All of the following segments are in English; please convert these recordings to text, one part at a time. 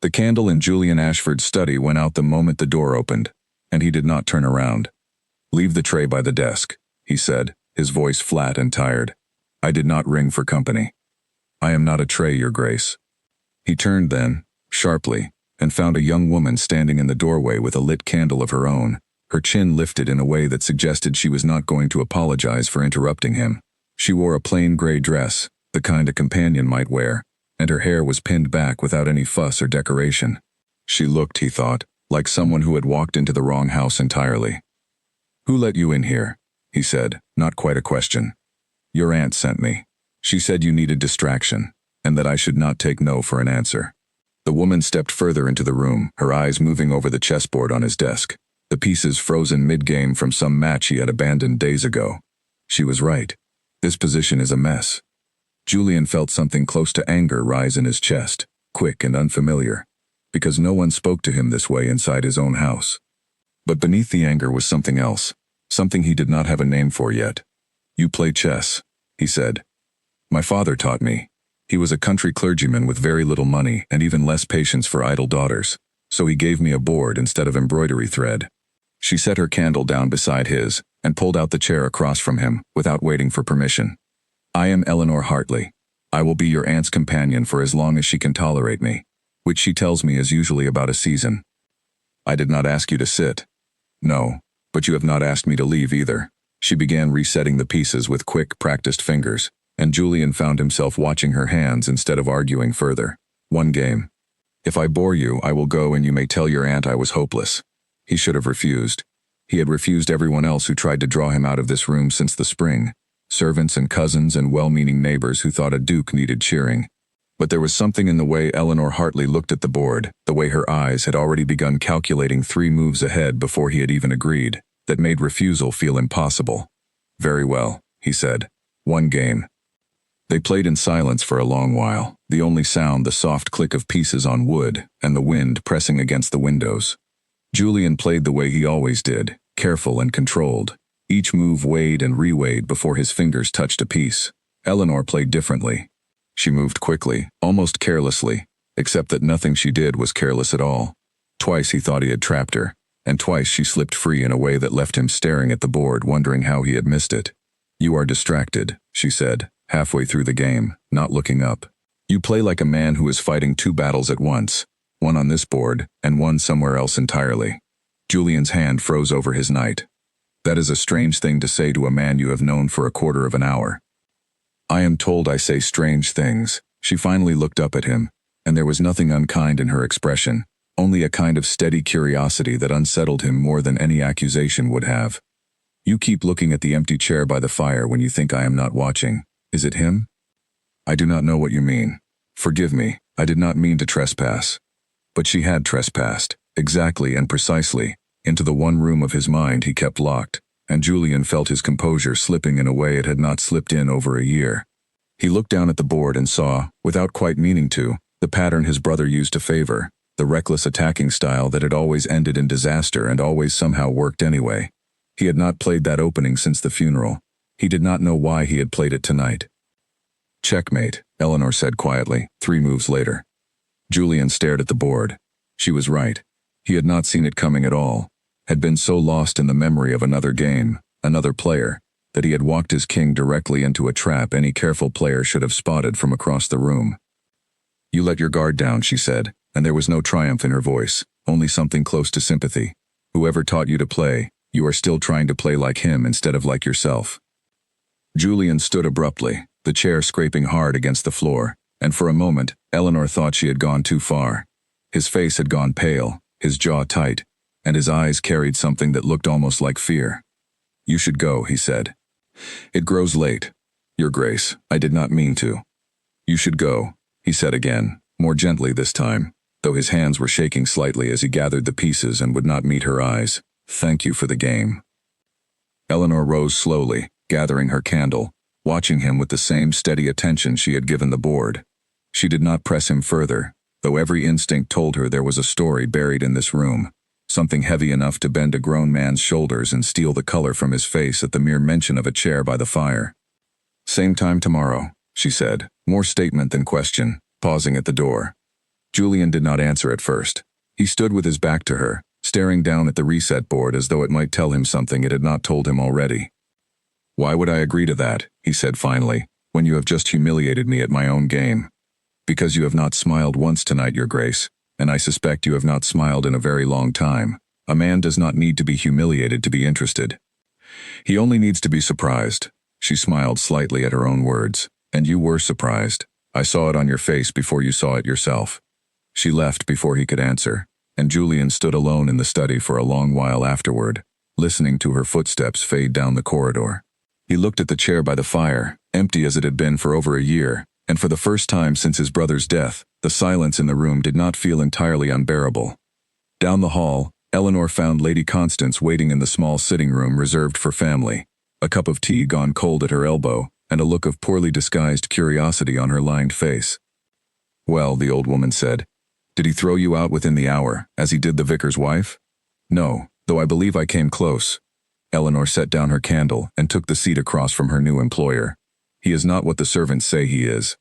The candle in Julian Ashford's study went out the moment the door opened, and he did not turn around. "Leave the tray by the desk," he said, his voice flat and tired. "I did not ring for company. I am not a tray, Your Grace." He turned then, sharply, and found a young woman standing in the doorway with a lit candle of her own, her chin lifted in a way that suggested she was not going to apologize for interrupting him. She wore a plain gray dress, the kind a companion might wear, and her hair was pinned back without any fuss or decoration. She looked, he thought, like someone who had walked into the wrong house entirely. "Who let you in here?" he said, not quite a question. "Your aunt sent me. She said you needed distraction, and that I should not take no for an answer." The woman stepped further into the room, her eyes moving over the chessboard on his desk, the pieces frozen mid-game from some match he had abandoned days ago. She was right. This position is a mess. Julian felt something close to anger rise in his chest, quick and unfamiliar, because no one spoke to him this way inside his own house. But beneath the anger was something else, something he did not have a name for yet. "You play chess," he said. "My father taught me. He was a country clergyman with very little money and even less patience for idle daughters, so he gave me a board instead of embroidery thread." She set her candle down beside his and pulled out the chair across from him without waiting for permission. "I am Eleanor Hartley. I will be your aunt's companion for as long as she can tolerate me, which she tells me is usually about a season. I did not ask you to sit." "No, but you have not asked me to leave either." She began resetting the pieces with quick, practiced fingers, and Julian found himself watching her hands instead of arguing further. "One game. If I bore you, I will go and you may tell your aunt I was hopeless." He should have refused. He had refused everyone else who tried to draw him out of this room since the spring. Servants and cousins and well-meaning neighbors who thought a duke needed cheering. But there was something in the way Eleanor Hartley looked at the board, the way her eyes had already begun calculating 3 moves ahead before he had even agreed, that made refusal feel impossible. "Very well," he said. "One game." They played in silence for a long while, the only sound the soft click of pieces on wood and the wind pressing against the windows. Julian played the way he always did, careful and controlled. Each move weighed and reweighed before his fingers touched a piece. Eleanor played differently. She moved quickly, almost carelessly, except that nothing she did was careless at all. Twice he thought he had trapped her, and twice she slipped free in a way that left him staring at the board, wondering how he had missed it. "You are distracted," she said, halfway through the game, not looking up. "You play like a man who is fighting 2 battles at once, one on this board and one somewhere else entirely." Julian's hand froze over his knight. "That is a strange thing to say to a man you have known for a quarter of an hour." "I am told I say strange things." She finally looked up at him, and there was nothing unkind in her expression, only a kind of steady curiosity that unsettled him more than any accusation would have. "You keep looking at the empty chair by the fire when you think I am not watching. Is it him?" "I do not know what you mean. Forgive me, I did not mean to trespass." But she had trespassed, exactly and precisely, into the one room of his mind he kept locked, and Julian felt his composure slipping in a way it had not slipped in over a year. He looked down at the board and saw, without quite meaning to, the pattern his brother used to favor, the reckless attacking style that had always ended in disaster and always somehow worked anyway. He had not played that opening since the funeral. He did not know why he had played it tonight. "Checkmate," Eleanor said quietly, 3 moves later. Julian stared at the board. She was right. He had not seen it coming at all, had been so lost in the memory of another game, another player, that he had walked his king directly into a trap any careful player should have spotted from across the room. "You let your guard down," she said, and there was no triumph in her voice, only something close to sympathy. "Whoever taught you to play, you are still trying to play like him instead of like yourself." Julian stood abruptly, the chair scraping hard against the floor, and for a moment, Eleanor thought she had gone too far. His face had gone pale, his jaw tight, and his eyes carried something that looked almost like fear. "You should go," he said. "It grows late. Your Grace, I did not mean to." "You should go," he said again, more gently this time, though his hands were shaking slightly as he gathered the pieces and would not meet her eyes. "Thank you for the game." Eleanor rose slowly, gathering her candle, watching him with the same steady attention she had given the board. She did not press him further, though every instinct told her there was a story buried in this room, something heavy enough to bend a grown man's shoulders and steal the color from his face at the mere mention of a chair by the fire. "Same time tomorrow," she said, more statement than question, pausing at the door. Julian did not answer at first. He stood with his back to her, staring down at the reset board as though it might tell him something it had not told him already. "Why would I agree to that," he said finally, "when you have just humiliated me at my own game? Because you have not smiled once tonight, Your Grace, and I suspect you have not smiled in a very long time. A man does not need to be humiliated to be interested. He only needs to be surprised." She smiled slightly at her own words. "And you were surprised. I saw it on your face before you saw it yourself." She left before he could answer, and Julian stood alone in the study for a long while afterward, listening to her footsteps fade down the corridor. He looked at the chair by the fire, empty as it had been for over a year, and for the first time since his brother's death, the silence in the room did not feel entirely unbearable. Down the hall, Eleanor found Lady Constance waiting in the small sitting room reserved for family, a cup of tea gone cold at her elbow, and a look of poorly disguised curiosity on her lined face. "Well," the old woman said, "did he throw you out within the hour, as he did the vicar's wife?" "No, though I believe I came close." Eleanor set down her candle and took the seat across from her new employer. "He is not what the servants say he is."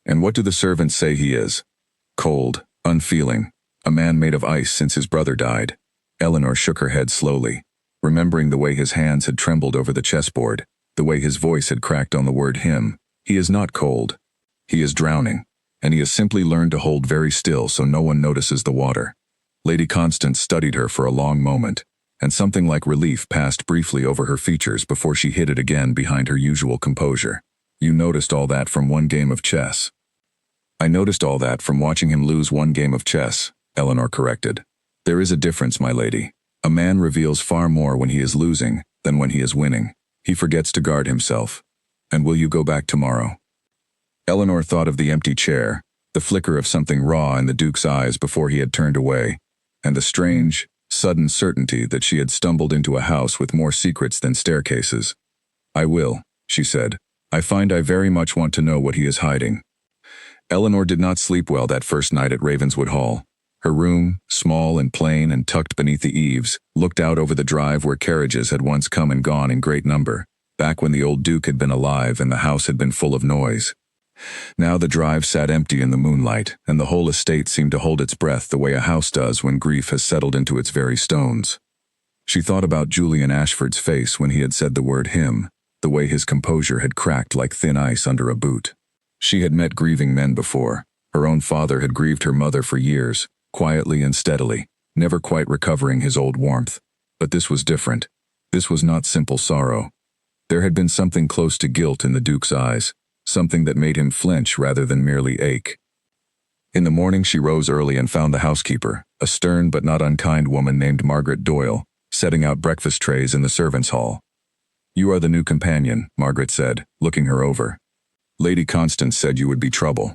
"And what do the servants say he is?" "Cold, unfeeling, a man made of ice since his brother died." Eleanor shook her head slowly, remembering the way his hands had trembled over the chessboard, the way his voice had cracked on the word him. "He is not cold. He is drowning, and he has simply learned to hold very still so no one notices the water." Lady Constance studied her for a long moment, and something like relief passed briefly over her features before she hid it again behind her usual composure. "You noticed all that from one game of chess." "I noticed all that from watching him lose one game of chess," Eleanor corrected. "There is a difference, my lady. A man reveals far more when he is losing than when he is winning. He forgets to guard himself. And will you go back tomorrow?" Eleanor thought of the empty chair, the flicker of something raw in the Duke's eyes before he had turned away, and the strange, sudden certainty that she had stumbled into a house with more secrets than staircases. "I will," she said. "I find I very much want to know what he is hiding." Eleanor did not sleep well that first night at Ravenswood Hall. Her room, small and plain and tucked beneath the eaves, looked out over the drive where carriages had once come and gone in great number, back when the old Duke had been alive and the house had been full of noise. Now the drive sat empty in the moonlight, and the whole estate seemed to hold its breath the way a house does when grief has settled into its very stones. She thought about Julian Ashford's face when he had said the word him, the way his composure had cracked like thin ice under a boot. She had met grieving men before. Her own father had grieved her mother for years, quietly and steadily, never quite recovering his old warmth. But this was different. This was not simple sorrow. There had been something close to guilt in the Duke's eyes, something that made him flinch rather than merely ache. In the morning she rose early and found the housekeeper, a stern but not unkind woman named Margaret Doyle, setting out breakfast trays in the servants' hall. "You are the new companion," Margaret said, looking her over. "Lady Constance said you would be trouble."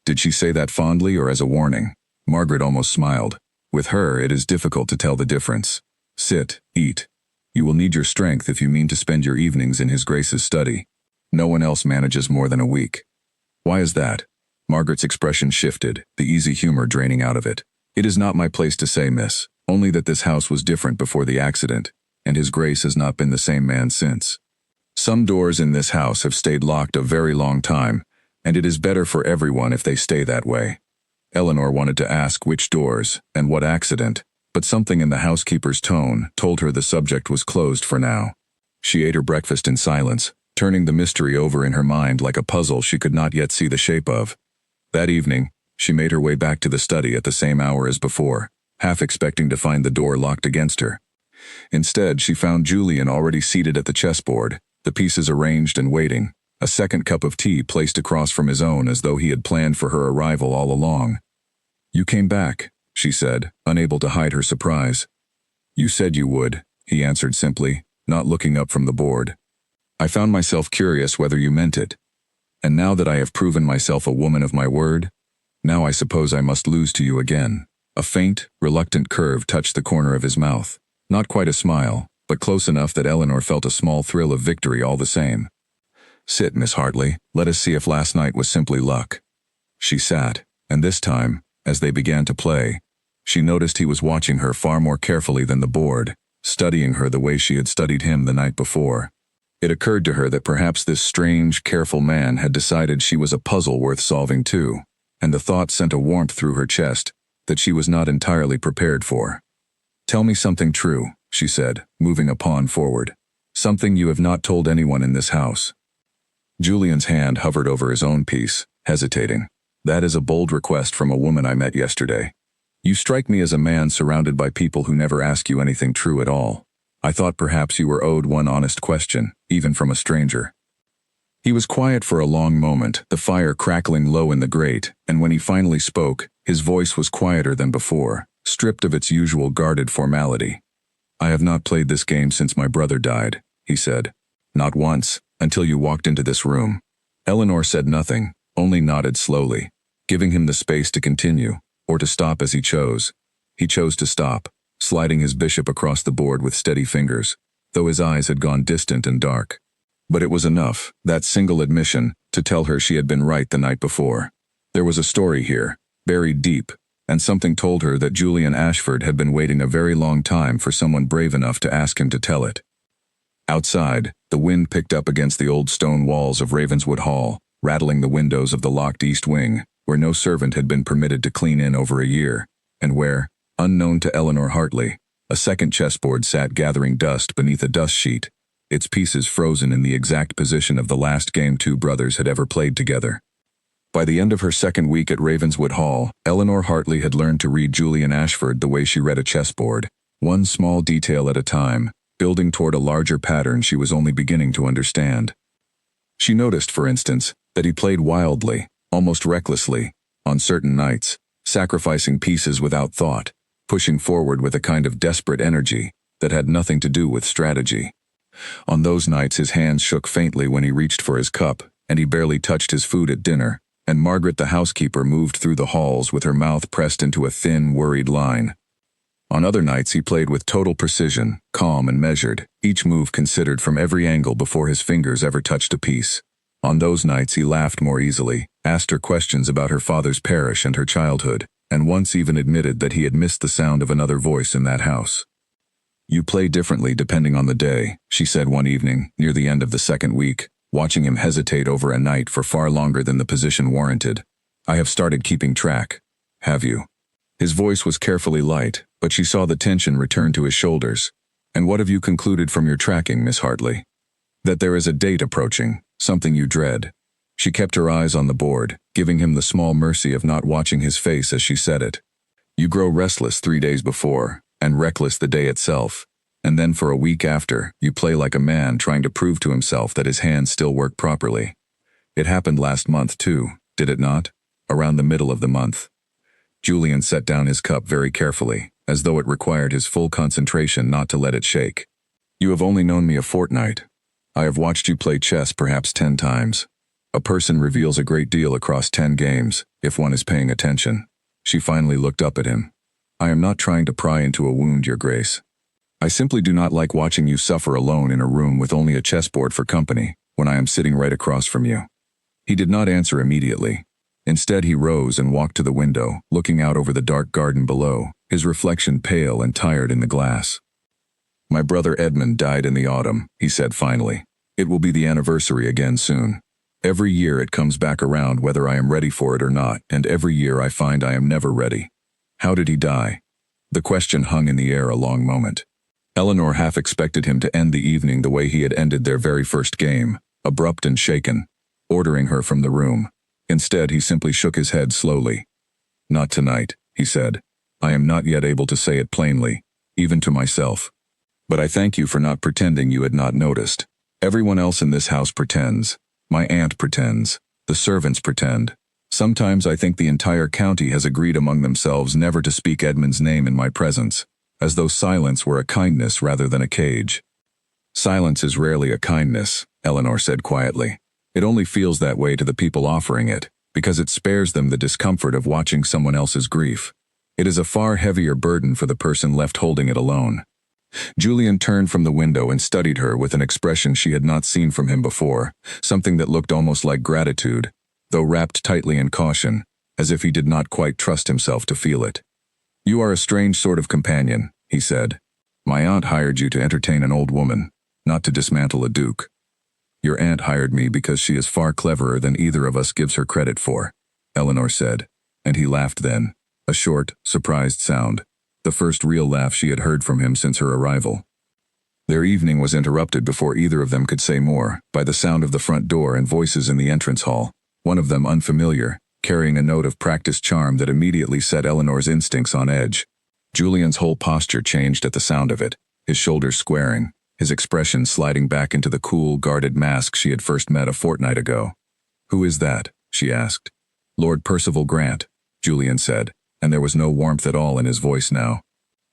Did she say that fondly or as a warning? Margaret almost smiled. With her, it is difficult to tell the difference. "Sit, eat. You will need your strength if you mean to spend your evenings in His Grace's study. No one else manages more than a week." "Why is that?" Margaret's expression shifted, the easy humor draining out of it. "It is not my place to say, miss, only that this house was different before the accident, and His Grace has not been the same man since. Some doors in this house have stayed locked a very long time, and it is better for everyone if they stay that way." Eleanor wanted to ask which doors, and what accident, but something in the housekeeper's tone told her the subject was closed for now. She ate her breakfast in silence, turning the mystery over in her mind like a puzzle she could not yet see the shape of. That evening, she made her way back to the study at the same hour as before, half expecting to find the door locked against her. Instead, she found Julian already seated at the chessboard, the pieces arranged and waiting, a second cup of tea placed across from his own as though he had planned for her arrival all along. "You came back," she said, unable to hide her surprise. "You said you would," he answered simply, not looking up from the board. "I found myself curious whether you meant it. And now that I have proven myself a woman of my word, now I suppose I must lose to you again." A faint, reluctant curve touched the corner of his mouth. Not quite a smile, but close enough that Eleanor felt a small thrill of victory all the same. "Sit, Miss Hartley. Let us see if last night was simply luck." She sat, and this time, as they began to play, she noticed he was watching her far more carefully than the board, studying her the way she had studied him the night before. It occurred to her that perhaps this strange, careful man had decided she was a puzzle worth solving too. and the thought sent a warmth through her chest that she was not entirely prepared for. "Tell me something true," she said, moving a pawn forward. "Something you have not told anyone in this house." Julian's hand hovered over his own piece, hesitating. "That is a bold request from a woman I met yesterday. You strike me as a man surrounded by people who never ask you anything true at all. I thought perhaps you were owed one honest question, even from a stranger." He was quiet for a long moment, the fire crackling low in the grate, and when he finally spoke, his voice was quieter than before, stripped of its usual guarded formality. "I have not played this game since my brother died," he said. "Not once, until you walked into this room." Eleanor said nothing, only nodded slowly, giving him the space to continue, or to stop as he chose. He chose to stop, sliding his bishop across the board with steady fingers, though his eyes had gone distant and dark. But it was enough, that single admission, to tell her she had been right the night before. There was a story here, buried deep, and something told her that Julian Ashford had been waiting a very long time for someone brave enough to ask him to tell it. Outside, the wind picked up against the old stone walls of Ravenswood Hall, rattling the windows of the locked east wing, where no servant had been permitted to clean in over a year, and where, unknown to Eleanor Hartley, a second chessboard sat gathering dust beneath a dust sheet, its pieces frozen in the exact position of the last game two brothers had ever played together. By the end of her second week at Ravenswood Hall, Eleanor Hartley had learned to read Julian Ashford the way she read a chessboard, one small detail at a time, building toward a larger pattern she was only beginning to understand. She noticed, for instance, that he played wildly, almost recklessly, on certain nights, sacrificing pieces without thought, pushing forward with a kind of desperate energy that had nothing to do with strategy. On those nights his hands shook faintly when he reached for his cup, and he barely touched his food at dinner, and Margaret the housekeeper moved through the halls with her mouth pressed into a thin, worried line. On other nights he played with total precision, calm and measured, each move considered from every angle before his fingers ever touched a piece. On those nights he laughed more easily, asked her questions about her father's parish and her childhood, and once even admitted that he had missed the sound of another voice in that house. "You play differently depending on the day," she said one evening, near the end of the second week, watching him hesitate over a night for far longer than the position warranted. "I have started keeping track." "Have you?" His voice was carefully light, but she saw the tension return to his shoulders. "And what have you concluded from your tracking, Miss Hartley?" "That there is a date approaching, something you dread." She kept her eyes on the board, giving him the small mercy of not watching his face as she said it. "You grow restless 3 days before, and reckless the day itself, and then for a week after, you play like a man trying to prove to himself that his hands still work properly. It happened last month too, did it not? Around the middle of the month." Julian set down his cup very carefully, as though it required his full concentration not to let it shake. "You have only known me a fortnight. I have watched you play chess perhaps 10 times. A person reveals a great deal across 10 games, if one is paying attention." She finally looked up at him. "I am not trying to pry into a wound, Your Grace. I simply do not like watching you suffer alone in a room with only a chessboard for company, when I am sitting right across from you." He did not answer immediately. Instead he rose and walked to the window, looking out over the dark garden below, his reflection pale and tired in the glass. "My brother Edmund died in the autumn," he said finally. "It will be the anniversary again soon. Every year it comes back around whether I am ready for it or not, and every year I find I am never ready. How did he die?" The question hung in the air a long moment. Eleanor half expected him to end the evening the way he had ended their very first game, abrupt and shaken, ordering her from the room. Instead, he simply shook his head slowly. "Not tonight," he said. "I am not yet able to say it plainly, even to myself. But I thank you for not pretending you had not noticed. Everyone else in this house pretends. My aunt pretends. The servants pretend. Sometimes I think the entire county has agreed among themselves never to speak Edmund's name in my presence, as though silence were a kindness rather than a cage." "Silence is rarely a kindness," Eleanor said quietly. "It only feels that way to the people offering it, because it spares them the discomfort of watching someone else's grief. It is a far heavier burden for the person left holding it alone." Julian turned from the window and studied her with an expression she had not seen from him before, something that looked almost like gratitude, though wrapped tightly in caution, as if he did not quite trust himself to feel it. "You are a strange sort of companion," he said. "My aunt hired you to entertain an old woman, not to dismantle a duke. Your aunt hired me because she is far cleverer than either of us gives her credit for." Eleanor said, and he laughed then, a short, surprised sound, the first real laugh she had heard from him since her arrival. Their evening was interrupted before either of them could say more, by the sound of the front door and voices in the entrance hall, one of them unfamiliar, carrying a note of practiced charm that immediately set Eleanor's instincts on edge. Julian's whole posture changed at the sound of it, his shoulders squaring, his expression sliding back into the cool, guarded mask she had first met a fortnight ago. "Who is that?" she asked. "Lord Percival Grant," Julian said, and there was no warmth at all in his voice now.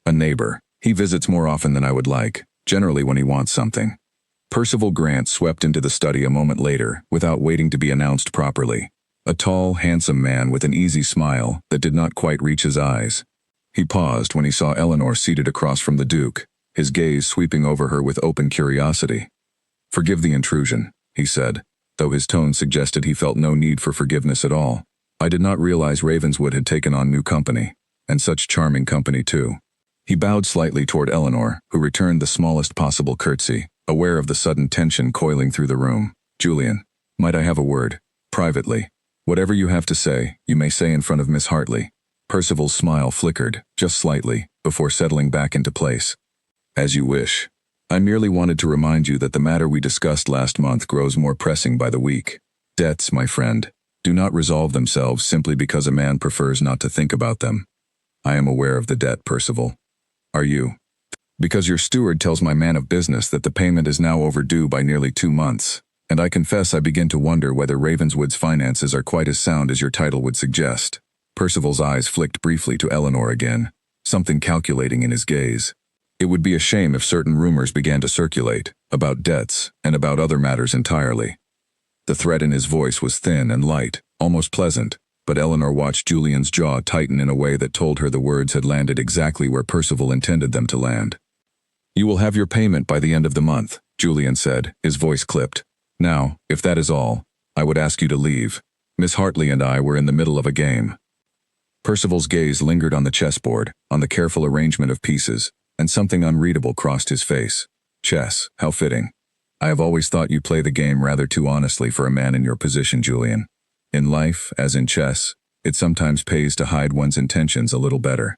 "A neighbor. He visits more often than I would like, generally when he wants something." Percival Grant swept into the study a moment later, without waiting to be announced properly. A tall, handsome man with an easy smile that did not quite reach his eyes. He paused when he saw Eleanor seated across from the Duke, his gaze sweeping over her with open curiosity. "Forgive the intrusion," he said, though his tone suggested he felt no need for forgiveness at all. "I did not realize Ravenswood had taken on new company, and such charming company too." He bowed slightly toward Eleanor, who returned the smallest possible curtsy, aware of the sudden tension coiling through the room. "Julian, might I have a word? Privately. Whatever you have to say, you may say in front of Miss Hartley." Percival's smile flickered, just slightly, before settling back into place. "As you wish. I merely wanted to remind you that the matter we discussed last month grows more pressing by the week. Debts, my friend, do not resolve themselves simply because a man prefers not to think about them. I am aware of the debt, Percival. Are you? Because your steward tells my man of business that the payment is now overdue by nearly 2 months, and I confess I begin to wonder whether Ravenswood's finances are quite as sound as your title would suggest." Percival's eyes flicked briefly to Eleanor again, something calculating in his gaze. It would be a shame if certain rumors began to circulate, about debts, and about other matters entirely. The threat in his voice was thin and light, almost pleasant, but Eleanor watched Julian's jaw tighten in a way that told her the words had landed exactly where Percival intended them to land. "You will have your payment by the end of the month," Julian said, his voice clipped. "Now, if that is all, I would ask you to leave. Miss Hartley and I were in the middle of a game." Percival's gaze lingered on the chessboard, on the careful arrangement of pieces, and something unreadable crossed his face. "Chess, how fitting. I have always thought you play the game rather too honestly for a man in your position, Julian. In life, as in chess, it sometimes pays to hide one's intentions a little better."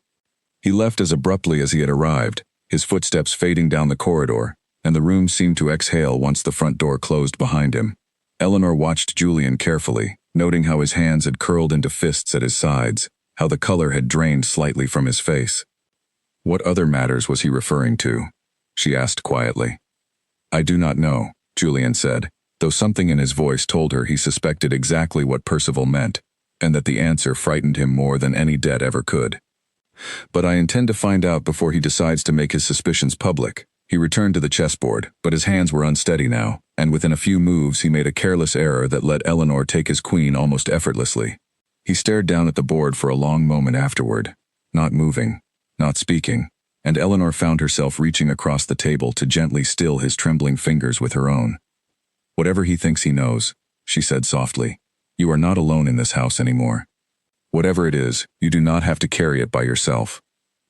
He left as abruptly as he had arrived, his footsteps fading down the corridor, and the room seemed to exhale once the front door closed behind him. Eleanor watched Julian carefully, noting how his hands had curled into fists at his sides, how the color had drained slightly from his face. "What other matters was he referring to?" she asked quietly. "I do not know," Julian said, though something in his voice told her he suspected exactly what Percival meant, and that the answer frightened him more than any debt ever could. "But I intend to find out before he decides to make his suspicions public." He returned to the chessboard, but his hands were unsteady now, and within a few moves he made a careless error that let Eleanor take his queen almost effortlessly. He stared down at the board for a long moment afterward, not moving, not speaking, and Eleanor found herself reaching across the table to gently still his trembling fingers with her own. "Whatever he thinks he knows," she said softly, "you are not alone in this house anymore. Whatever it is, you do not have to carry it by yourself."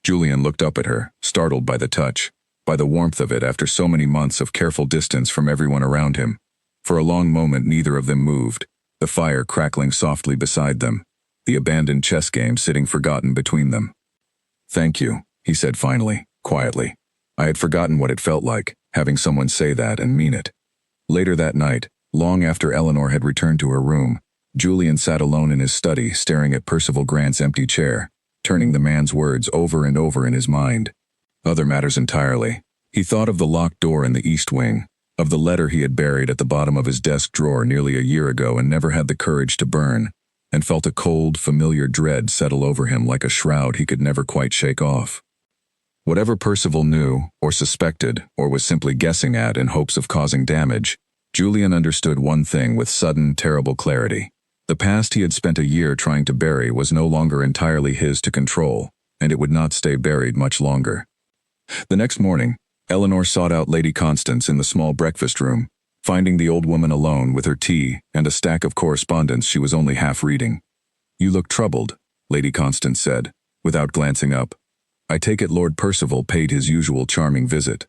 Julian looked up at her, startled by the touch, by the warmth of it after so many months of careful distance from everyone around him. For a long moment neither of them moved, the fire crackling softly beside them, the abandoned chess game sitting forgotten between them. "Thank you," he said finally, quietly. "I had forgotten what it felt like, having someone say that and mean it." Later that night, long after Eleanor had returned to her room, Julian sat alone in his study staring at Percival Grant's empty chair, turning the man's words over and over in his mind. Other matters entirely. He thought of the locked door in the east wing, of the letter he had buried at the bottom of his desk drawer nearly a year ago and never had the courage to burn, and felt a cold, familiar dread settle over him like a shroud he could never quite shake off. Whatever Percival knew, or suspected, or was simply guessing at in hopes of causing damage, Julian understood one thing with sudden, terrible clarity. The past he had spent a year trying to bury was no longer entirely his to control, and it would not stay buried much longer. The next morning, Eleanor sought out Lady Constance in the small breakfast room, finding the old woman alone with her tea and a stack of correspondence she was only half reading. "You look troubled," Lady Constance said, without glancing up. "I take it Lord Percival paid his usual charming visit."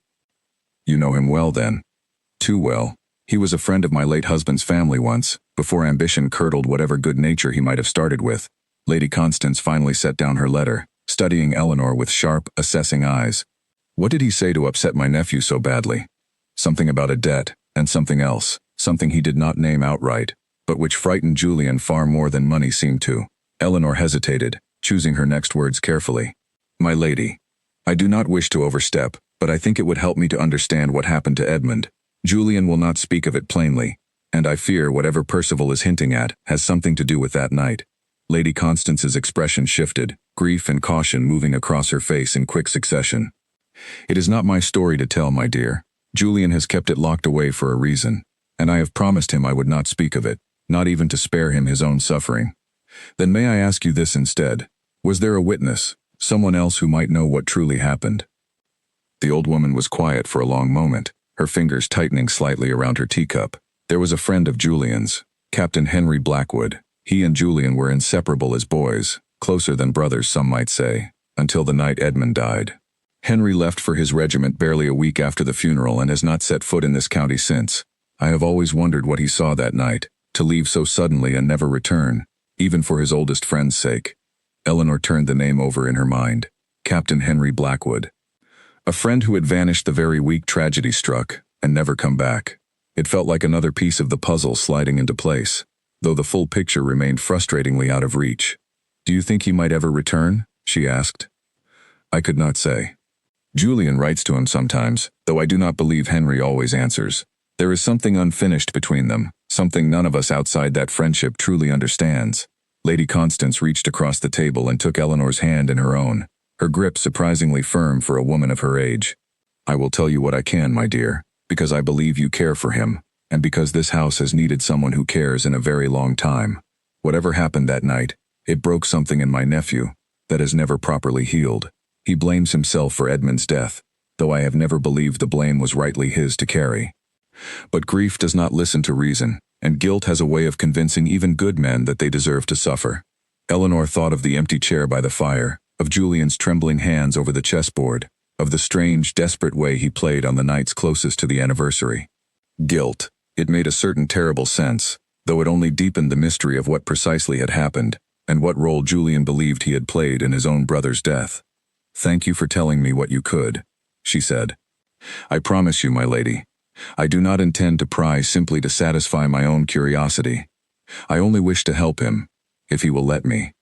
"You know him well, then?" "Too well. He was a friend of my late husband's family once, before ambition curdled whatever good nature he might have started with. Lady Constance finally set down her letter, studying Eleanor with sharp, assessing eyes. What did he say to upset my nephew so badly? Something about a debt, and something else, something he did not name outright, but which frightened Julian far more than money seemed to. Eleanor hesitated, choosing her next words carefully. My lady, I do not wish to overstep, but I think it would help me to understand what happened to Edmund. Julian will not speak of it plainly, and I fear whatever Percival is hinting at has something to do with that night. Lady Constance's expression shifted, grief and caution moving across her face in quick succession. It is not my story to tell, my dear. Julian has kept it locked away for a reason, and I have promised him I would not speak of it, not even to spare him his own suffering. Then may I ask you this instead? Was there a witness, someone else who might know what truly happened? The old woman was quiet for a long moment, her fingers tightening slightly around her teacup. There was a friend of Julian's, Captain Henry Blackwood. He and Julian were inseparable as boys, closer than brothers some might say, until the night Edmund died. Henry left for his regiment barely a week after the funeral and has not set foot in this county since. I have always wondered what he saw that night, to leave so suddenly and never return, even for his oldest friend's sake. Eleanor turned the name over in her mind. Captain Henry Blackwood. A friend who had vanished the very week tragedy struck, and never come back. It felt like another piece of the puzzle sliding into place, though the full picture remained frustratingly out of reach. Do you think he might ever return? She asked. I could not say. Julian writes to him sometimes, though I do not believe Henry always answers. There is something unfinished between them, something none of us outside that friendship truly understands. Lady Constance reached across the table and took Eleanor's hand in her own, her grip surprisingly firm for a woman of her age. I will tell you what I can, my dear, because I believe you care for him, and because this house has needed someone who cares in a very long time. Whatever happened that night, it broke something in my nephew that has never properly healed. He blames himself for Edmund's death, though I have never believed the blame was rightly his to carry. But grief does not listen to reason, and guilt has a way of convincing even good men that they deserve to suffer. Eleanor thought of the empty chair by the fire, of Julian's trembling hands over the chessboard, of the strange, desperate way he played on the nights closest to the anniversary. Guilt. It made a certain terrible sense, though it only deepened the mystery of what precisely had happened, and what role Julian believed he had played in his own brother's death. Thank you for telling me what you could, she said. I promise you, my lady, I do not intend to pry simply to satisfy my own curiosity. I only wish to help him, if he will let me.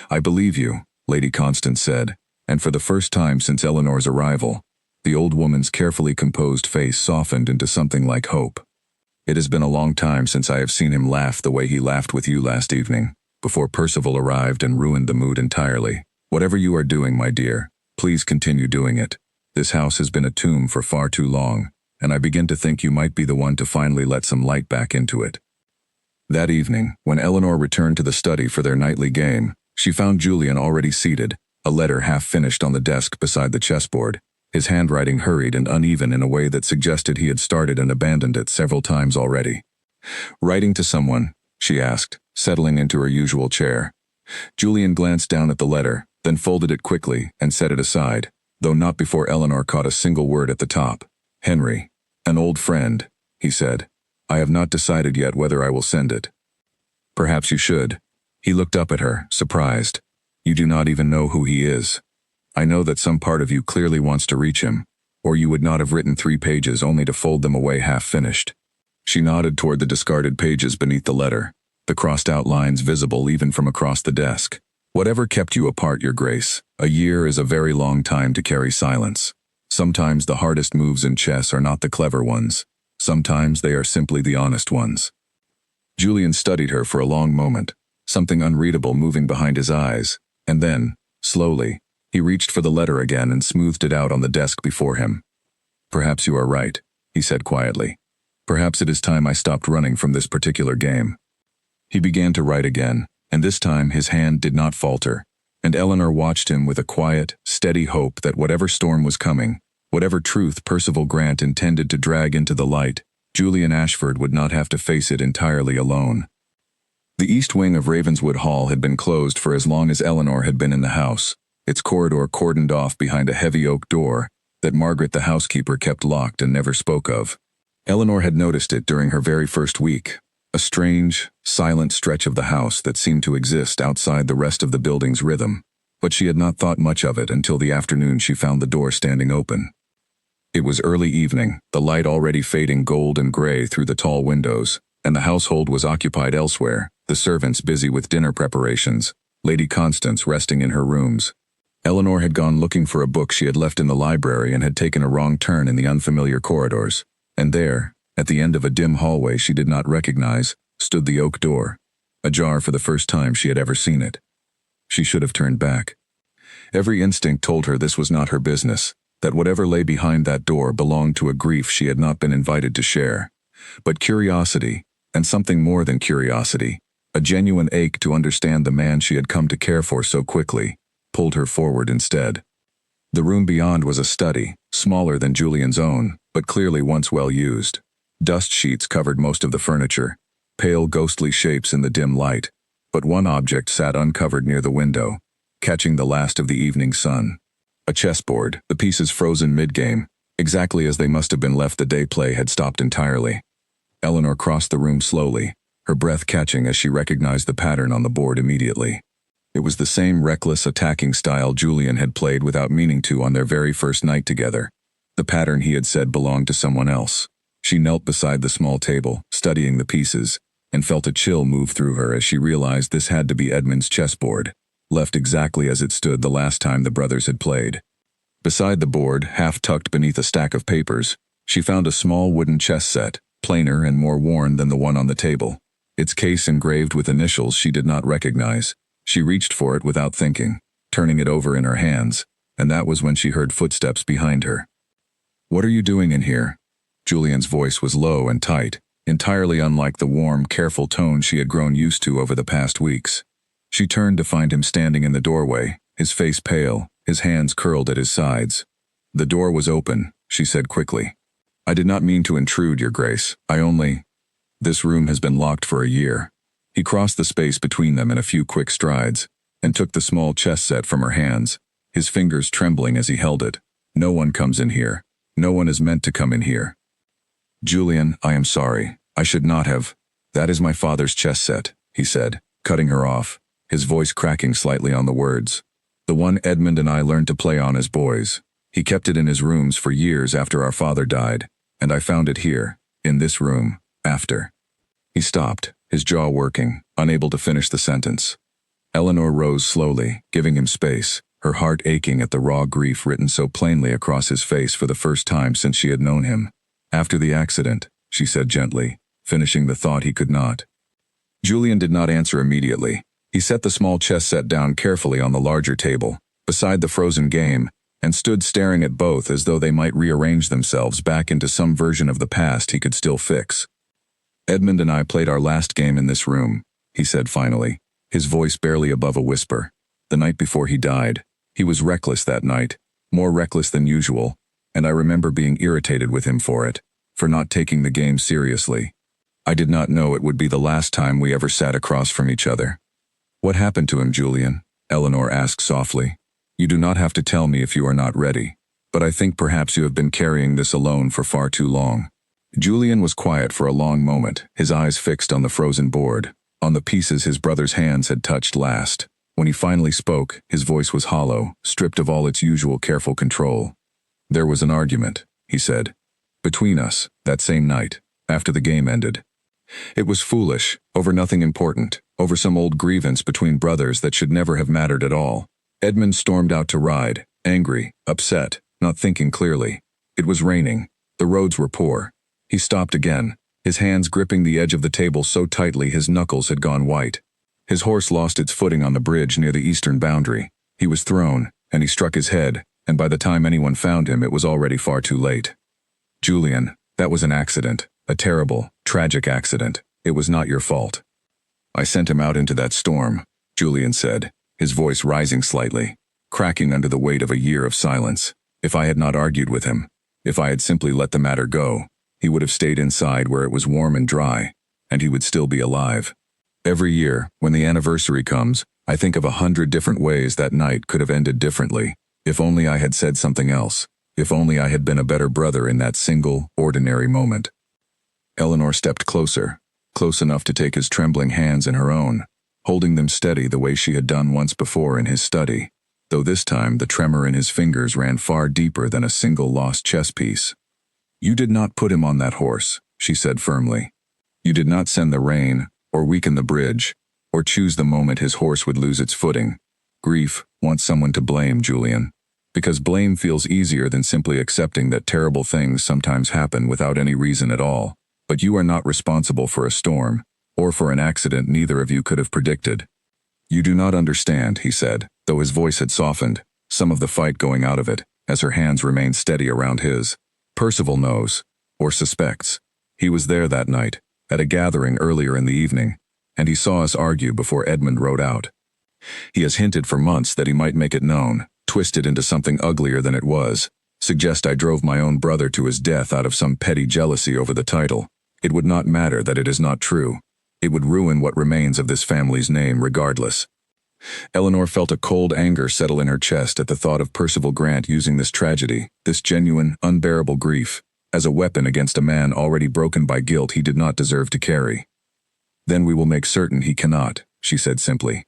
I believe you, Lady Constance said, and for the first time since Eleanor's arrival, the old woman's carefully composed face softened into something like hope. It has been a long time since I have seen him laugh the way he laughed with you last evening, before Percival arrived and ruined the mood entirely. Whatever you are doing, my dear, please continue doing it. This house has been a tomb for far too long, and I begin to think you might be the one to finally let some light back into it. That evening, when Eleanor returned to the study for their nightly game, she found Julian already seated, a letter half finished on the desk beside the chessboard, his handwriting hurried and uneven in a way that suggested he had started and abandoned it several times already. Writing to someone? She asked, settling into her usual chair. Julian glanced down at the letter, then folded it quickly and set it aside, though not before Eleanor caught a single word at the top. Henry. An old friend, he said. I have not decided yet whether I will send it. Perhaps you should. He looked up at her, surprised. You do not even know who he is. I know that some part of you clearly wants to reach him, or you would not have written 3 pages only to fold them away half-finished. She nodded toward the discarded pages beneath the letter, the crossed-out lines visible even from across the desk. Whatever kept you apart, Your Grace, a year is a very long time to carry silence. Sometimes the hardest moves in chess are not the clever ones. Sometimes they are simply the honest ones. Julian studied her for a long moment, something unreadable moving behind his eyes, and then, slowly, he reached for the letter again and smoothed it out on the desk before him. Perhaps you are right, he said quietly. Perhaps it is time I stopped running from this particular game. He began to write again, and this time his hand did not falter, and Eleanor watched him with a quiet, steady hope that whatever storm was coming, whatever truth Percival Grant intended to drag into the light, Julian Ashford would not have to face it entirely alone. The east wing of Ravenswood Hall had been closed for as long as Eleanor had been in the house, its corridor cordoned off behind a heavy oak door that Margaret the housekeeper kept locked and never spoke of. Eleanor had noticed it during her very first week, a strange, silent stretch of the house that seemed to exist outside the rest of the building's rhythm, but she had not thought much of it until the afternoon she found the door standing open. It was early evening, the light already fading gold and gray through the tall windows, and the household was occupied elsewhere, the servants busy with dinner preparations, Lady Constance resting in her rooms. Eleanor had gone looking for a book she had left in the library and had taken a wrong turn in the unfamiliar corridors, and there, at the end of a dim hallway she did not recognize, stood the oak door, ajar for the first time she had ever seen it. She should have turned back. Every instinct told her this was not her business, that whatever lay behind that door belonged to a grief she had not been invited to share. But curiosity, and something more than curiosity, a genuine ache to understand the man she had come to care for so quickly, pulled her forward instead. The room beyond was a study, smaller than Julian's own, but clearly once well used. Dust sheets covered most of the furniture, pale ghostly shapes in the dim light, but one object sat uncovered near the window, catching the last of the evening sun. A chessboard, the pieces frozen mid-game, exactly as they must have been left the day play had stopped entirely. Eleanor crossed the room slowly, her breath catching as she recognized the pattern on the board immediately. It was the same reckless attacking style Julian had played without meaning to on their very first night together. The pattern he had said belonged to someone else. She knelt beside the small table, studying the pieces, and felt a chill move through her as she realized this had to be Edmund's chessboard, left exactly as it stood the last time the brothers had played. Beside the board, half tucked beneath a stack of papers, she found a small wooden chess set, plainer and more worn than the one on the table. Its case engraved with initials she did not recognize. She reached for it without thinking, turning it over in her hands, and that was when she heard footsteps behind her. "What are you doing in here?" Julian's voice was low and tight, entirely unlike the warm, careful tone she had grown used to over the past weeks. She turned to find him standing in the doorway, his face pale, his hands curled at his sides. "The door was open," she said quickly. "I did not mean to intrude, Your Grace. This room has been locked for a year." He crossed the space between them in a few quick strides, and took the small chess set from her hands, his fingers trembling as he held it. "No one comes in here. No one is meant to come in here." "Julian, I am sorry. I should not have. That is my father's chess set," he said, cutting her off, his voice cracking slightly on the words. "The one Edmund and I learned to play on as boys. He kept it in his rooms for years after our father died, and I found it here, in this room, after." He stopped, his jaw working, unable to finish the sentence. Eleanor rose slowly, giving him space, her heart aching at the raw grief written so plainly across his face for the first time since she had known him. "After the accident," she said gently, finishing the thought he could not. Julian did not answer immediately. He set the small chess set down carefully on the larger table, beside the frozen game, and stood staring at both as though they might rearrange themselves back into some version of the past he could still fix. "Edmund and I played our last game in this room," he said finally, his voice barely above a whisper. "The night before he died. He was reckless that night, more reckless than usual, and I remember being irritated with him for it, for not taking the game seriously. I did not know it would be the last time we ever sat across from each other." "What happened to him, Julian?" Eleanor asked softly. "You do not have to tell me if you are not ready, but I think perhaps you have been carrying this alone for far too long." Julian was quiet for a long moment, his eyes fixed on the frozen board, on the pieces his brother's hands had touched last. When he finally spoke, his voice was hollow, stripped of all its usual careful control. "There was an argument," he said, "between us, that same night, after the game ended. It was foolish, over nothing important, over some old grievance between brothers that should never have mattered at all. Edmund stormed out to ride, angry, upset, not thinking clearly. It was raining. The roads were poor. He stopped again, his hands gripping the edge of the table so tightly his knuckles had gone white. His horse lost its footing on the bridge near the eastern boundary. He was thrown, and he struck his head, and by the time anyone found him it was already far too late. Julian, that was an accident, a terrible, tragic accident. It was not your fault." "I sent him out into that storm," Julian said, his voice rising slightly, cracking under the weight of a year of silence. "If I had not argued with him, if I had simply let the matter go, he would have stayed inside where it was warm and dry, and he would still be alive. Every year, when the anniversary comes, I think of 100 different ways that night could have ended differently. If only I had said something else. If only I had been a better brother in that single, ordinary moment." Eleanor stepped closer, close enough to take his trembling hands in her own, holding them steady the way she had done once before in his study, though this time the tremor in his fingers ran far deeper than a single lost chess piece. "You did not put him on that horse," she said firmly. "You did not send the rain, or weaken the bridge, or choose the moment his horse would lose its footing. Grief wants someone to blame, Julian, because blame feels easier than simply accepting that terrible things sometimes happen without any reason at all. But you are not responsible for a storm, or for an accident neither of you could have predicted." "You do not understand," he said, though his voice had softened, some of the fight going out of it, as her hands remained steady around his. "Percival knows, or suspects. He was there that night, at a gathering earlier in the evening, and he saw us argue before Edmund rode out. He has hinted for months that he might make it known, twist it into something uglier than it was, suggest I drove my own brother to his death out of some petty jealousy over the title. It would not matter that it is not true. It would ruin what remains of this family's name regardless." Eleanor felt a cold anger settle in her chest at the thought of Percival Grant using this tragedy, this genuine, unbearable grief, as a weapon against a man already broken by guilt he did not deserve to carry. "Then we will make certain he cannot," she said simply.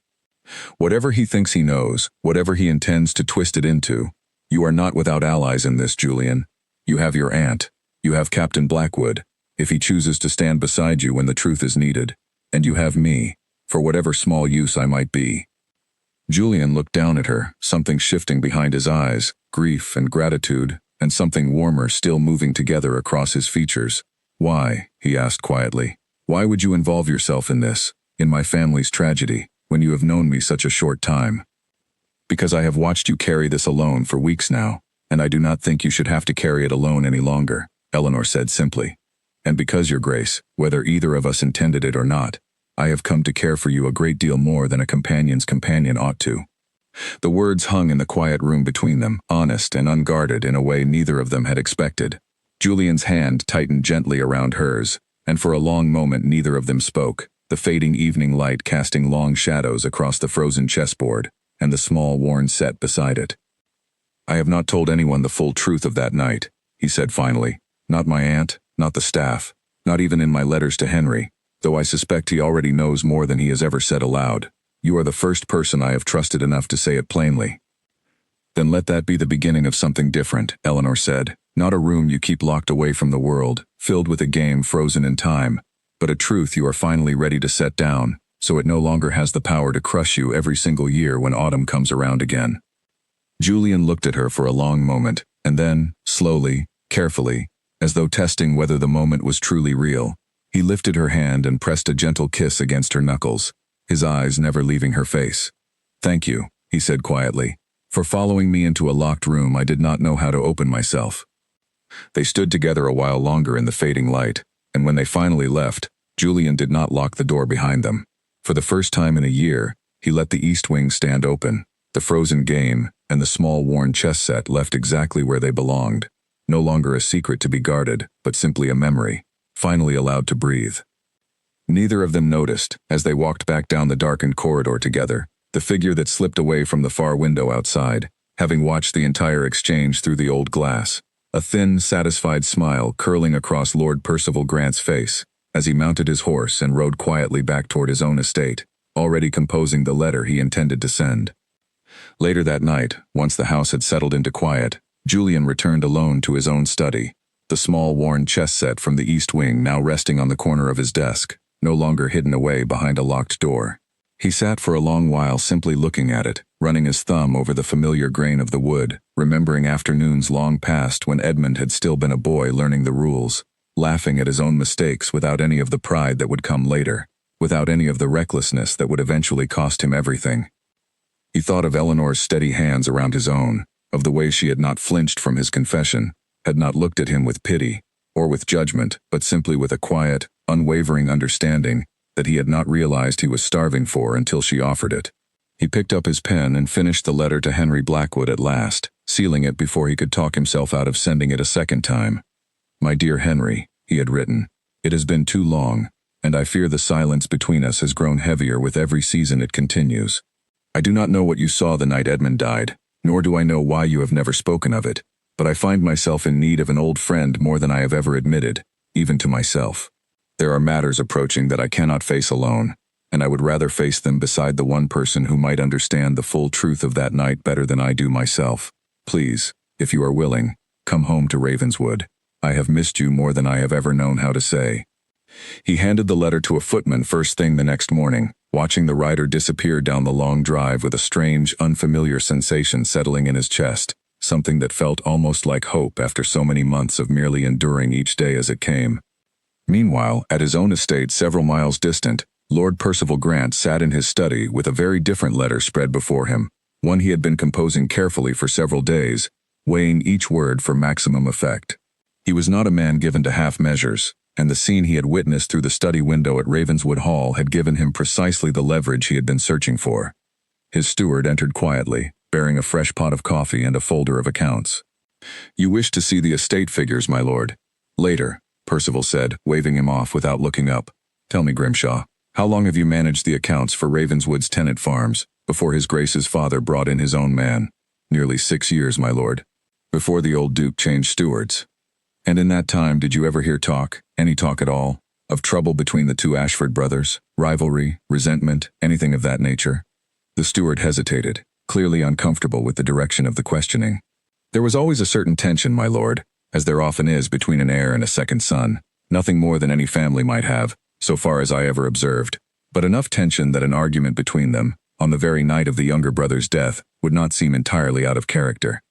"Whatever he thinks he knows, whatever he intends to twist it into, you are not without allies in this, Julian. You have your aunt. You have Captain Blackwood, if he chooses to stand beside you when the truth is needed. And you have me, for whatever small use I might be." Julian looked down at her, something shifting behind his eyes, grief and gratitude, and something warmer still moving together across his features. "Why?" he asked quietly. "Why would you involve yourself in this, in my family's tragedy, when you have known me such a short time?" "Because I have watched you carry this alone for weeks now, and I do not think you should have to carry it alone any longer," Eleanor said simply. "And because, Your Grace, whether either of us intended it or not, I have come to care for you a great deal more than a companion's companion ought to." The words hung in the quiet room between them, honest and unguarded in a way neither of them had expected. Julian's hand tightened gently around hers, and for a long moment neither of them spoke, the fading evening light casting long shadows across the frozen chessboard, and the small worn set beside it. "I have not told anyone the full truth of that night," he said finally. "Not my aunt, not the staff, not even in my letters to Henry, though I suspect he already knows more than he has ever said aloud. You are the first person I have trusted enough to say it plainly." "Then let that be the beginning of something different," Eleanor said. "Not a room you keep locked away from the world, filled with a game frozen in time, but a truth you are finally ready to set down, so it no longer has the power to crush you every single year when autumn comes around again." Julian looked at her for a long moment, and then, slowly, carefully, as though testing whether the moment was truly real, he lifted her hand and pressed a gentle kiss against her knuckles, his eyes never leaving her face. "Thank you," he said quietly, "for following me into a locked room I did not know how to open myself." They stood together a while longer in the fading light, and when they finally left, Julian did not lock the door behind them. For the first time in a year, he let the east wing stand open, the frozen game and the small worn chess set left exactly where they belonged, no longer a secret to be guarded, but simply a memory, finally allowed to breathe. Neither of them noticed, as they walked back down the darkened corridor together, the figure that slipped away from the far window outside, having watched the entire exchange through the old glass, a thin, satisfied smile curling across Lord Percival Grant's face, as he mounted his horse and rode quietly back toward his own estate, already composing the letter he intended to send. Later that night, once the house had settled into quiet, Julian returned alone to his own study, the small worn chess set from the east wing now resting on the corner of his desk, no longer hidden away behind a locked door. He sat for a long while simply looking at it, running his thumb over the familiar grain of the wood, remembering afternoons long past when Edmund had still been a boy learning the rules, laughing at his own mistakes without any of the pride that would come later, without any of the recklessness that would eventually cost him everything. He thought of Eleanor's steady hands around his own, of the way she had not flinched from his confession, had not looked at him with pity, or with judgment, but simply with a quiet, unwavering understanding that he had not realized he was starving for until she offered it. He picked up his pen and finished the letter to Henry Blackwood at last, sealing it before he could talk himself out of sending it a second time. "My dear Henry," he had written, "it has been too long, and I fear the silence between us has grown heavier with every season it continues. I do not know what you saw the night Edmund died, nor do I know why you have never spoken of it, but I find myself in need of an old friend more than I have ever admitted, even to myself. There are matters approaching that I cannot face alone, and I would rather face them beside the one person who might understand the full truth of that night better than I do myself. Please, if you are willing, come home to Ravenswood. I have missed you more than I have ever known how to say." He handed the letter to a footman first thing the next morning, watching the rider disappear down the long drive with a strange, unfamiliar sensation settling in his chest, something that felt almost like hope after so many months of merely enduring each day as it came. Meanwhile, at his own estate several miles distant, Lord Percival Grant sat in his study with a very different letter spread before him, one he had been composing carefully for several days, weighing each word for maximum effect. He was not a man given to half measures, and the scene he had witnessed through the study window at Ravenswood Hall had given him precisely the leverage he had been searching for. His steward entered quietly, bearing a fresh pot of coffee and a folder of accounts. "You wish to see the estate figures, my lord?" "Later," Percival said, waving him off without looking up. "Tell me, Grimshaw, how long have you managed the accounts for Ravenswood's tenant farms, before his Grace's father brought in his own man?" "Nearly 6 years, my lord. Before the old Duke changed stewards." "And in that time did you ever hear talk, any talk at all, of trouble between the two Ashford brothers, rivalry, resentment, anything of that nature?" The steward hesitated, clearly uncomfortable with the direction of the questioning. "There was always a certain tension, my lord, as there often is between an heir and a second son, nothing more than any family might have, so far as I ever observed, but enough tension that an argument between them, on the very night of the younger brother's death, would not seem entirely out of character."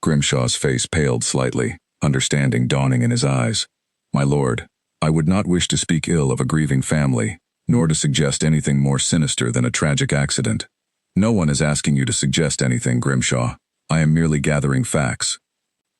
Grimshaw's face paled slightly, understanding dawning in his eyes. "My lord, I would not wish to speak ill of a grieving family, nor to suggest anything more sinister than a tragic accident. No one is asking you to suggest anything, Grimshaw. I am merely gathering facts.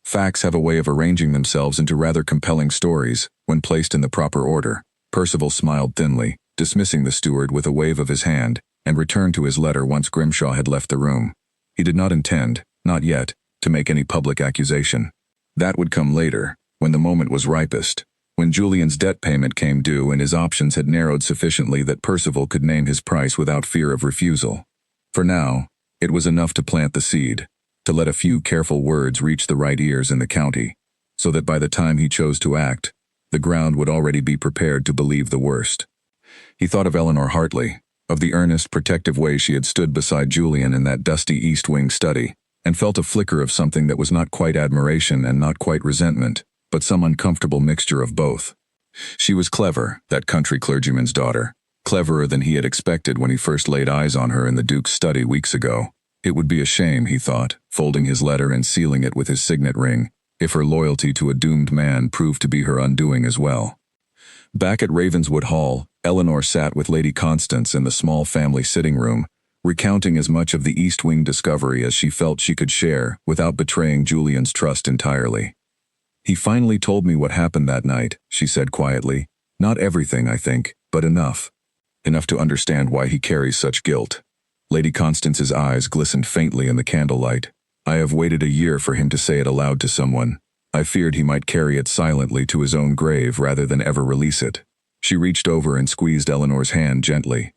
Facts have a way of arranging themselves into rather compelling stories, when placed in the proper order." Percival smiled thinly, dismissing the steward with a wave of his hand, and returned to his letter once Grimshaw had left the room. He did not intend, not yet, to make any public accusation. That would come later, when the moment was ripest, when Julian's debt payment came due and his options had narrowed sufficiently that Percival could name his price without fear of refusal. For now, it was enough to plant the seed, to let a few careful words reach the right ears in the county, so that by the time he chose to act, the ground would already be prepared to believe the worst. He thought of Eleanor Hartley, of the earnest, protective way she had stood beside Julian in that dusty East Wing study, and felt a flicker of something that was not quite admiration and not quite resentment, but some uncomfortable mixture of both. She was clever, that country clergyman's daughter, cleverer than he had expected when he first laid eyes on her in the Duke's study weeks ago. It would be a shame, he thought, folding his letter and sealing it with his signet ring, if her loyalty to a doomed man proved to be her undoing as well. Back at Ravenswood Hall, Eleanor sat with Lady Constance in the small family sitting room, recounting as much of the East Wing discovery as she felt she could share without betraying Julian's trust entirely. "He finally told me what happened that night," she said quietly. "Not everything, I think, but enough. Enough to understand why he carries such guilt." Lady Constance's eyes glistened faintly in the candlelight. "I have waited a year for him to say it aloud to someone. I feared he might carry it silently to his own grave rather than ever release it." She reached over and squeezed Eleanor's hand gently.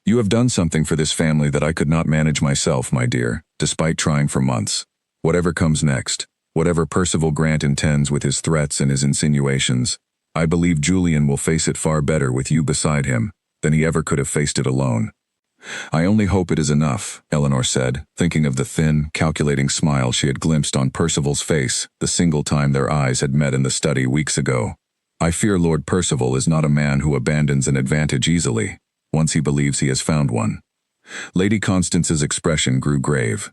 "You have done something for this family that I could not manage myself, my dear, despite trying for months. Whatever comes next, whatever Percival Grant intends with his threats and his insinuations, I believe Julian will face it far better with you beside him than he ever could have faced it alone." "I only hope it is enough," Eleanor said, thinking of the thin, calculating smile she had glimpsed on Percival's face the single time their eyes had met in the study weeks ago. "I fear Lord Percival is not a man who abandons an advantage easily, once he believes he has found one." Lady Constance's expression grew grave.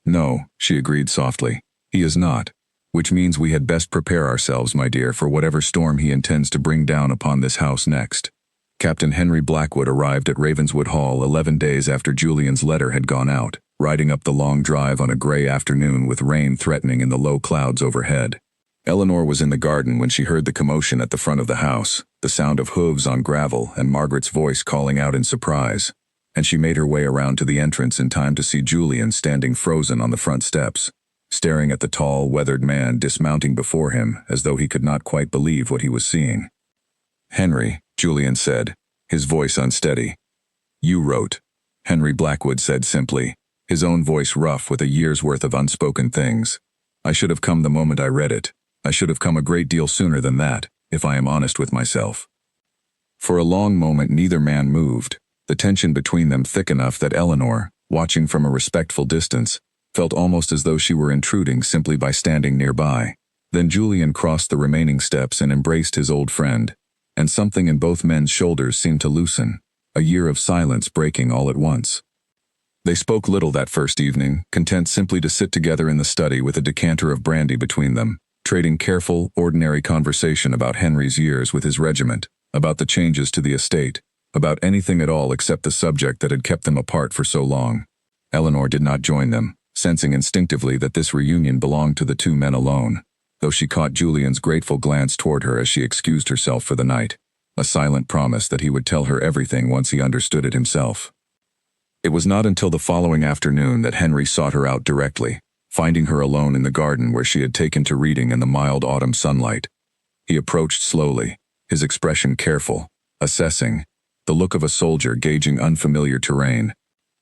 "No," she agreed softly, "he is not, which means we had best prepare ourselves, my dear, for whatever storm he intends to bring down upon this house next." Captain Henry Blackwood arrived at Ravenswood Hall 11 days after Julian's letter had gone out, riding up the long drive on a gray afternoon with rain threatening in the low clouds overhead. Eleanor was in the garden when she heard the commotion at the front of the house, the sound of hooves on gravel and Margaret's voice calling out in surprise, and she made her way around to the entrance in time to see Julian standing frozen on the front steps, staring at the tall, weathered man dismounting before him as though he could not quite believe what he was seeing. "Henry," Julian said, his voice unsteady. "You wrote," Henry Blackwood said simply, his own voice rough with a year's worth of unspoken things. "I should have come the moment I read it. I should have come a great deal sooner than that, if I am honest with myself." For a long moment neither man moved, the tension between them thick enough that Eleanor, watching from a respectful distance, felt almost as though she were intruding simply by standing nearby. Then Julian crossed the remaining steps and embraced his old friend, and something in both men's shoulders seemed to loosen, a year of silence breaking all at once. They spoke little that first evening, content simply to sit together in the study with a decanter of brandy between them, trading careful, ordinary conversation about Henry's years with his regiment, about the changes to the estate, about anything at all except the subject that had kept them apart for so long. Eleanor did not join them, sensing instinctively that this reunion belonged to the two men alone, though she caught Julian's grateful glance toward her as she excused herself for the night, a silent promise that he would tell her everything once he understood it himself. It was not until the following afternoon that Henry sought her out directly, finding her alone in the garden where she had taken to reading in the mild autumn sunlight. He approached slowly, his expression careful, assessing, the look of a soldier gauging unfamiliar terrain.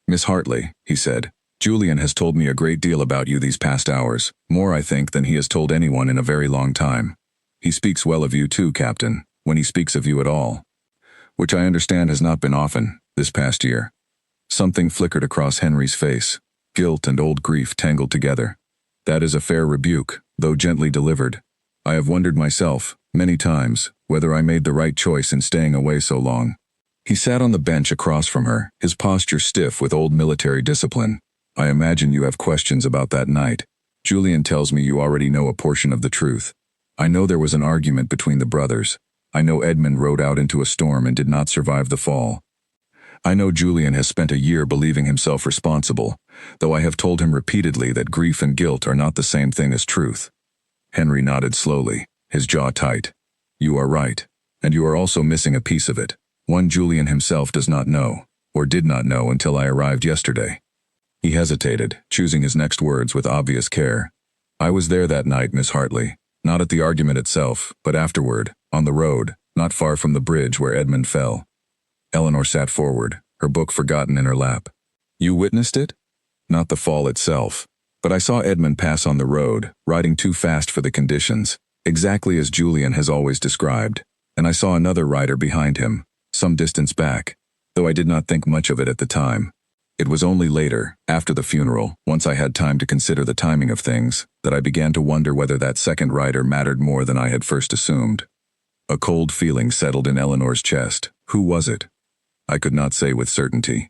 "Miss Hartley," he said, "Julian has told me a great deal about you these past hours, more, I think, than he has told anyone in a very long time. He speaks well of you too, Captain, when he speaks of you at all. Which I understand has not been often, this past year." Something flickered across Henry's face, guilt and old grief tangled together. "That is a fair rebuke, though gently delivered. I have wondered myself, many times, whether I made the right choice in staying away so long." He sat on the bench across from her, his posture stiff with old military discipline. "I imagine you have questions about that night. Julian tells me you already know a portion of the truth. I know there was an argument between the brothers. I know Edmund rode out into a storm and did not survive the fall. I know Julian has spent a year believing himself responsible, though I have told him repeatedly that grief and guilt are not the same thing as truth." Henry nodded slowly, his jaw tight. "You are right, and you are also missing a piece of it, one Julian himself does not know, or did not know until I arrived yesterday." He hesitated, choosing his next words with obvious care. "I was there that night, Miss Hartley, not at the argument itself, but afterward, on the road, not far from the bridge where Edmund fell." Eleanor sat forward, her book forgotten in her lap. "You witnessed it?" "Not the fall itself, but I saw Edmund pass on the road, riding too fast for the conditions, exactly as Julian has always described, and I saw another rider behind him, some distance back, though I did not think much of it at the time. It was only later, after the funeral, once I had time to consider the timing of things, that I began to wonder whether that second rider mattered more than I had first assumed." A cold feeling settled in Eleanor's chest. Who was it? I could not say with certainty.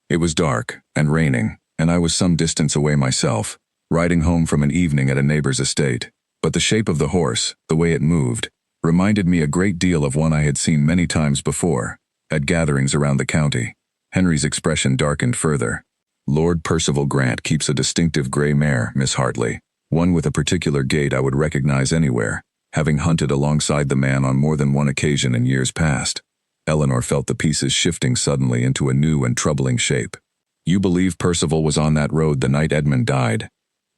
It was dark and raining, and I was some distance away myself, riding home from an evening at a neighbor's estate, but the shape of the horse, the way it moved, reminded me a great deal of one I had seen many times before, at gatherings around the county. Henry's expression darkened further. "Lord Percival Grant keeps a distinctive gray mare, Miss Hartley, one with a particular gait I would recognize anywhere, having hunted alongside the man on more than one occasion in years past." Eleanor felt the pieces shifting suddenly into a new and troubling shape. "You believe Percival was on that road the night Edmund died?"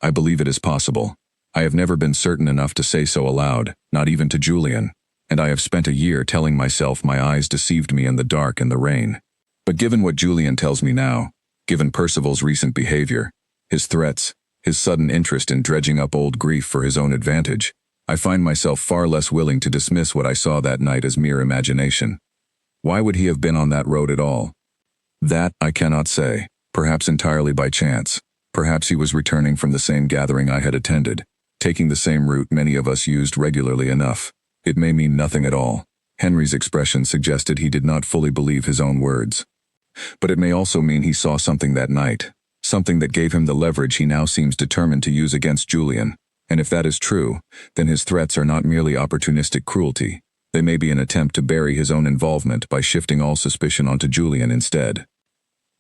"I believe it is possible. I have never been certain enough to say so aloud, not even to Julian, and I have spent a year telling myself my eyes deceived me in the dark and the rain. But given what Julian tells me now, given Percival's recent behavior, his threats, his sudden interest in dredging up old grief for his own advantage, I find myself far less willing to dismiss what I saw that night as mere imagination. Why would he have been on that road at all? That I cannot say, perhaps entirely by chance. Perhaps he was returning from the same gathering I had attended, taking the same route many of us used regularly enough. It may mean nothing at all." Henry's expression suggested he did not fully believe his own words. "But it may also mean he saw something that night, something that gave him the leverage he now seems determined to use against Julian. And if that is true, then his threats are not merely opportunistic cruelty. They may be an attempt to bury his own involvement by shifting all suspicion onto Julian instead."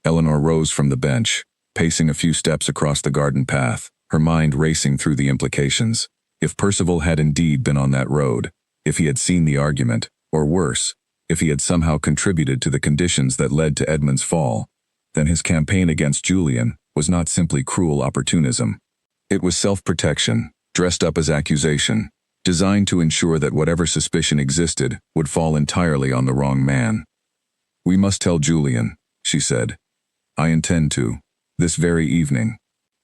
Eleanor rose from the bench, pacing a few steps across the garden path, her mind racing through the implications. If Percival had indeed been on that road, if he had seen the argument, or worse, if he had somehow contributed to the conditions that led to Edmund's fall, then his campaign against Julian was not simply cruel opportunism. It was self-protection, dressed up as accusation, designed to ensure that whatever suspicion existed would fall entirely on the wrong man. "We must tell Julian," she said. "I intend to, this very evening,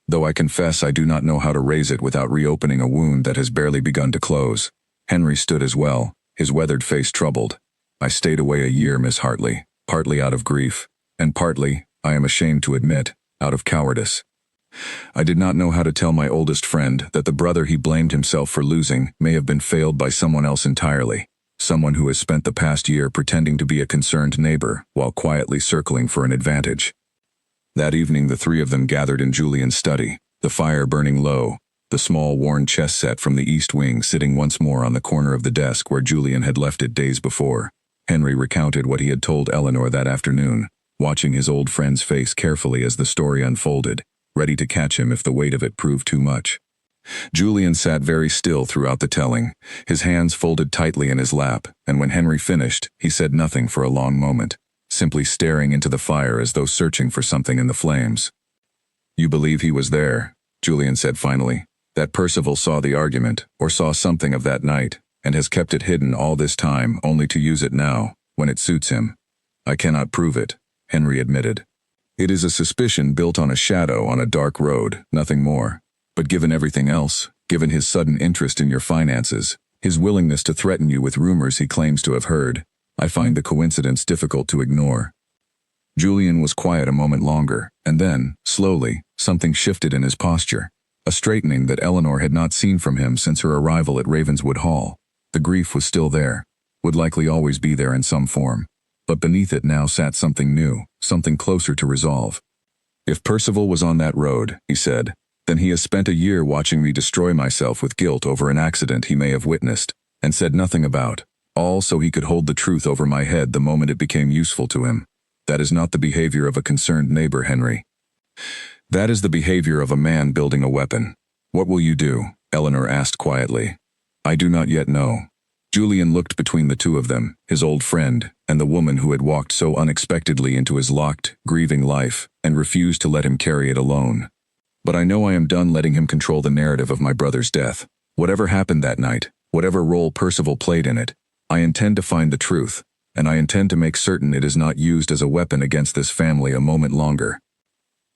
though I confess I do not know how to raise it without reopening a wound that has barely begun to close." Henry stood as well, his weathered face troubled. I stayed away a year, Miss Hartley, partly out of grief, and partly, I am ashamed to admit, out of cowardice. I did not know how to tell my oldest friend that the brother he blamed himself for losing may have been failed by someone else entirely, someone who has spent the past year pretending to be a concerned neighbor while quietly circling for an advantage. That evening the three of them gathered in Julian's study, the fire burning low, the small worn chess set from the east wing sitting once more on the corner of the desk where Julian had left it days before. Henry recounted what he had told Eleanor that afternoon, watching his old friend's face carefully as the story unfolded, ready to catch him if the weight of it proved too much. Julian sat very still throughout the telling, his hands folded tightly in his lap, and when Henry finished, he said nothing for a long moment, simply staring into the fire as though searching for something in the flames. "You believe he was there," Julian said finally, "that Percival saw the argument, or saw something of that night, and has kept it hidden all this time only to use it now, when it suits him." "I cannot prove it," Henry admitted. "It is a suspicion built on a shadow on a dark road, nothing more. But given everything else, given his sudden interest in your finances, his willingness to threaten you with rumors he claims to have heard, I find the coincidence difficult to ignore." Julian was quiet a moment longer, and then, slowly, something shifted in his posture, a straightening that Eleanor had not seen from him since her arrival at Ravenswood Hall. The grief was still there, would likely always be there in some form, but beneath it now sat something new, something closer to resolve. "If Percival was on that road," he said, "then he has spent a year watching me destroy myself with guilt over an accident he may have witnessed, and said nothing about, all so he could hold the truth over my head the moment it became useful to him. That is not the behavior of a concerned neighbor, Henry. That is the behavior of a man building a weapon." "What will you do?" Eleanor asked quietly. "I do not yet know." Julian looked between the two of them, his old friend, and the woman who had walked so unexpectedly into his locked, grieving life, and refused to let him carry it alone. "But I know I am done letting him control the narrative of my brother's death. Whatever happened that night, whatever role Percival played in it, I intend to find the truth, and I intend to make certain it is not used as a weapon against this family a moment longer."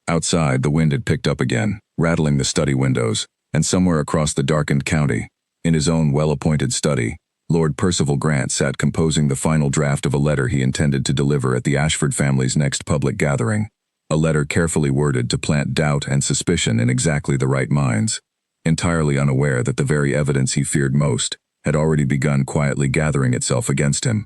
Outside, the wind had picked up again, rattling the study windows, and somewhere across the darkened county, in his own well-appointed study, Lord Percival Grant sat composing the final draft of a letter he intended to deliver at the Ashford family's next public gathering, a letter carefully worded to plant doubt and suspicion in exactly the right minds, entirely unaware that the very evidence he feared most had already begun quietly gathering itself against him.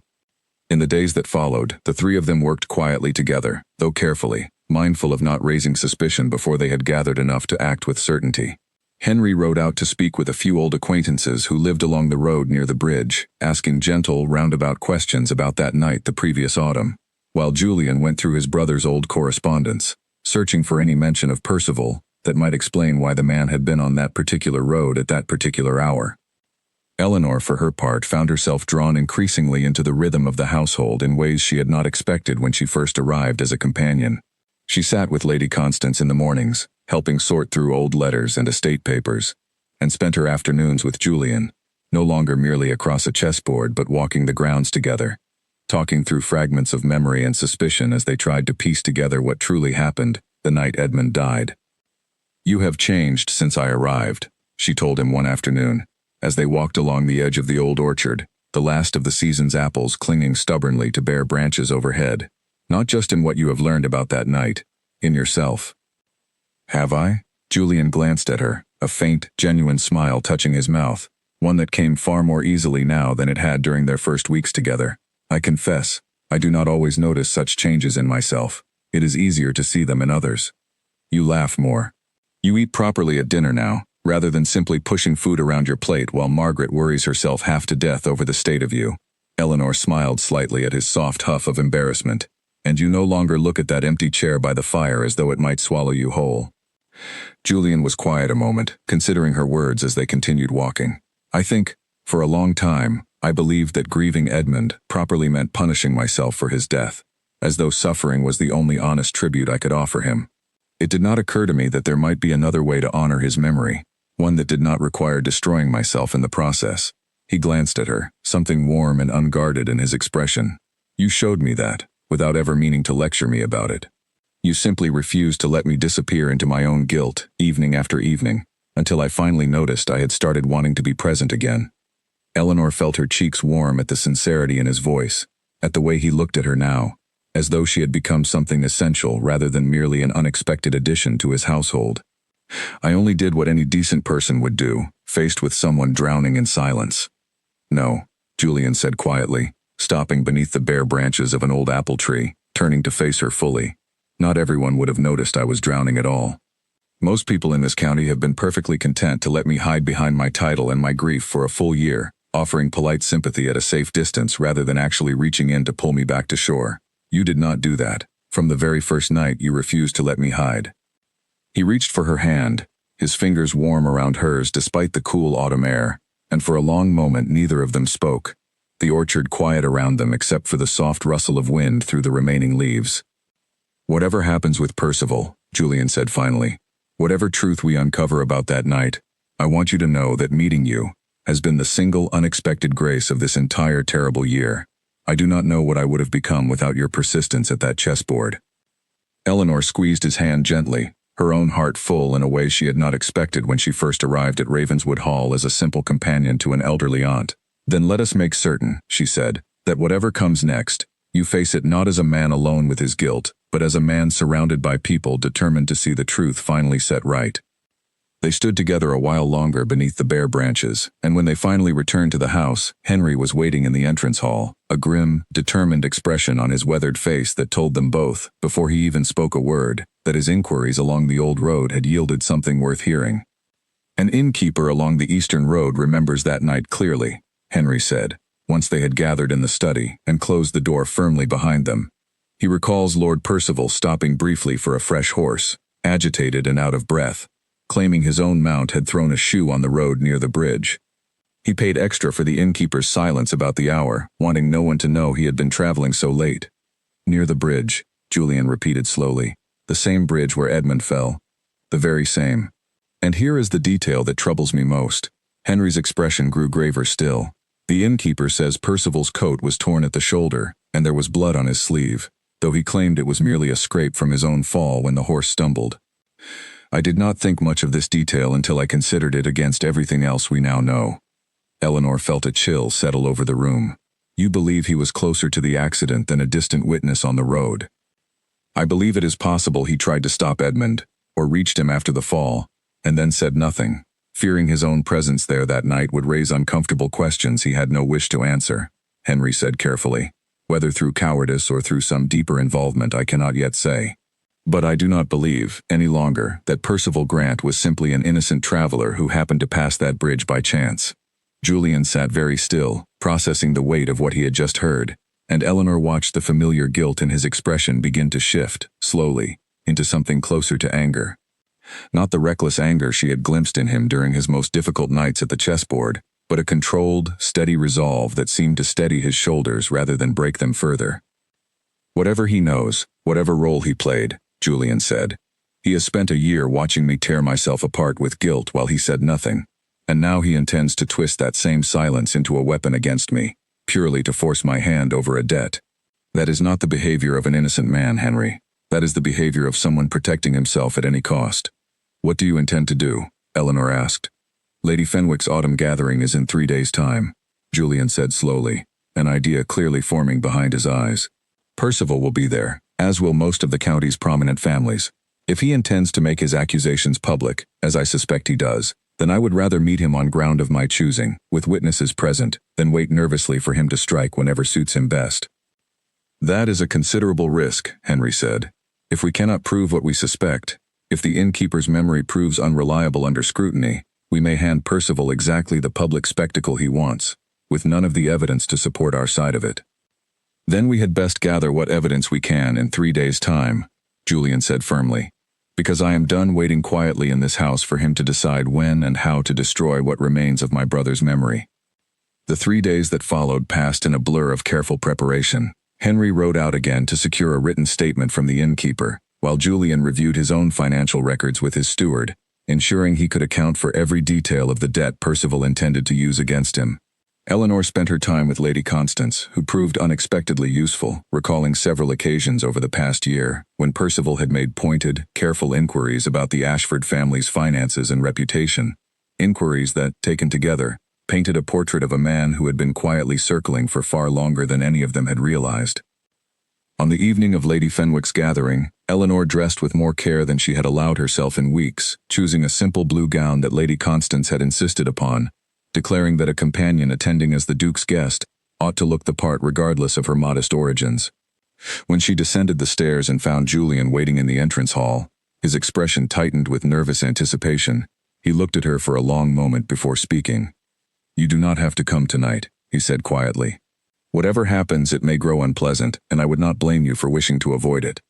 In the days that followed, the three of them worked quietly together, though carefully, mindful of not raising suspicion before they had gathered enough to act with certainty. Henry rode out to speak with a few old acquaintances who lived along the road near the bridge, asking gentle, roundabout questions about that night the previous autumn, while Julian went through his brother's old correspondence, searching for any mention of Percival that might explain why the man had been on that particular road at that particular hour. Eleanor, for her part, found herself drawn increasingly into the rhythm of the household in ways she had not expected when she first arrived as a companion. She sat with Lady Constance in the mornings, helping sort through old letters and estate papers, and spent her afternoons with Julian, no longer merely across a chessboard but walking the grounds together, talking through fragments of memory and suspicion as they tried to piece together what truly happened the night Edmund died. "You have changed since I arrived," she told him one afternoon, as they walked along the edge of the old orchard, the last of the season's apples clinging stubbornly to bare branches overhead. "Not just in what you have learned about that night, in yourself." "Have I?" Julian glanced at her, a faint, genuine smile touching his mouth, one that came far more easily now than it had during their first weeks together. "I confess, I do not always notice such changes in myself. It is easier to see them in others. You laugh more. You eat properly at dinner now, rather than simply pushing food around your plate while Margaret worries herself half to death over the state of you." Eleanor smiled slightly at his soft huff of embarrassment. "And you no longer look at that empty chair by the fire as though it might swallow you whole." Julian was quiet a moment, considering her words as they continued walking. "I think, for a long time, I believed that grieving Edmund properly meant punishing myself for his death, as though suffering was the only honest tribute I could offer him. It did not occur to me that there might be another way to honor his memory, one that did not require destroying myself in the process." He glanced at her, something warm and unguarded in his expression. "You showed me that, without ever meaning to lecture me about it. You simply refused to let me disappear into my own guilt, evening after evening, until I finally noticed I had started wanting to be present again." Eleanor felt her cheeks warm at the sincerity in his voice, at the way he looked at her now, as though she had become something essential rather than merely an unexpected addition to his household. I only did what any decent person would do, faced with someone drowning in silence. No, Julian said quietly, stopping beneath the bare branches of an old apple tree, turning to face her fully. Not everyone would have noticed I was drowning at all. Most people in this county have been perfectly content to let me hide behind my title and my grief for a full year, offering polite sympathy at a safe distance rather than actually reaching in to pull me back to shore. You did not do that. From the very first night, you refused to let me hide. He reached for her hand, his fingers warm around hers despite the cool autumn air, and for a long moment neither of them spoke, the orchard quiet around them except for the soft rustle of wind through the remaining leaves. Whatever happens with Percival, Julian said finally, whatever truth we uncover about that night, I want you to know that meeting you has been the single unexpected grace of this entire terrible year. I do not know what I would have become without your persistence at that chessboard. Eleanor squeezed his hand gently, her own heart full in a way she had not expected when she first arrived at Ravenswood Hall as a simple companion to an elderly aunt. Then let us make certain, she said, that whatever comes next, you face it not as a man alone with his guilt, but as a man surrounded by people determined to see the truth finally set right. They stood together a while longer beneath the bare branches, and when they finally returned to the house, Henry was waiting in the entrance hall, a grim, determined expression on his weathered face that told them both, before he even spoke a word, that his inquiries along the old road had yielded something worth hearing. An innkeeper along the eastern road remembers that night clearly, Henry said, once they had gathered in the study and closed the door firmly behind them. He recalls Lord Percival stopping briefly for a fresh horse, agitated and out of breath, claiming his own mount had thrown a shoe on the road near the bridge. He paid extra for the innkeeper's silence about the hour, wanting no one to know he had been traveling so late. Near the bridge, Julian repeated slowly, the same bridge where Edmund fell. The very same. And here is the detail that troubles me most. Henry's expression grew graver still. The innkeeper says Percival's coat was torn at the shoulder, and there was blood on his sleeve, though he claimed it was merely a scrape from his own fall when the horse stumbled. I did not think much of this detail until I considered it against everything else we now know. Eleanor felt a chill settle over the room. You believe he was closer to the accident than a distant witness on the road. I believe it is possible he tried to stop Edmund, or reached him after the fall, and then said nothing, fearing his own presence there that night would raise uncomfortable questions he had no wish to answer, Henry said carefully. Whether through cowardice or through some deeper involvement I cannot yet say. But I do not believe, any longer, that Percival Grant was simply an innocent traveler who happened to pass that bridge by chance. Julian sat very still, processing the weight of what he had just heard, and Eleanor watched the familiar guilt in his expression begin to shift, slowly, into something closer to anger. Not the reckless anger she had glimpsed in him during his most difficult nights at the chessboard, but a controlled, steady resolve that seemed to steady his shoulders rather than break them further. Whatever he knows, whatever role he played, Julian said, he has spent a year watching me tear myself apart with guilt while he said nothing, and now he intends to twist that same silence into a weapon against me, purely to force my hand over a debt. That is not the behavior of an innocent man, Henry. That is the behavior of someone protecting himself at any cost. What do you intend to do? Eleanor asked. Lady Fenwick's autumn gathering is in 3 days' time, Julian said slowly, an idea clearly forming behind his eyes. Percival will be there, as will most of the county's prominent families. If he intends to make his accusations public, as I suspect he does, then I would rather meet him on ground of my choosing, with witnesses present, than wait nervously for him to strike whenever suits him best. That is a considerable risk, Henry said. If we cannot prove what we suspect, if the innkeeper's memory proves unreliable under scrutiny, we may hand Percival exactly the public spectacle he wants, with none of the evidence to support our side of it. Then we had best gather what evidence we can in 3 days' time, Julian said firmly, because I am done waiting quietly in this house for him to decide when and how to destroy what remains of my brother's memory. The 3 days that followed passed in a blur of careful preparation. Henry rode out again to secure a written statement from the innkeeper, while Julian reviewed his own financial records with his steward, ensuring he could account for every detail of the debt Percival intended to use against him. Eleanor spent her time with Lady Constance, who proved unexpectedly useful, recalling several occasions over the past year when Percival had made pointed, careful inquiries about the Ashford family's finances and reputation, inquiries that, taken together, painted a portrait of a man who had been quietly circling for far longer than any of them had realized. On the evening of Lady Fenwick's gathering, Eleanor dressed with more care than she had allowed herself in weeks, choosing a simple blue gown that Lady Constance had insisted upon, declaring that a companion attending as the Duke's guest ought to look the part regardless of her modest origins. When she descended the stairs and found Julian waiting in the entrance hall, his expression tightened with nervous anticipation. He looked at her for a long moment before speaking. "You do not have to come tonight," he said quietly. "Whatever happens, it may grow unpleasant, and I would not blame you for wishing to avoid it.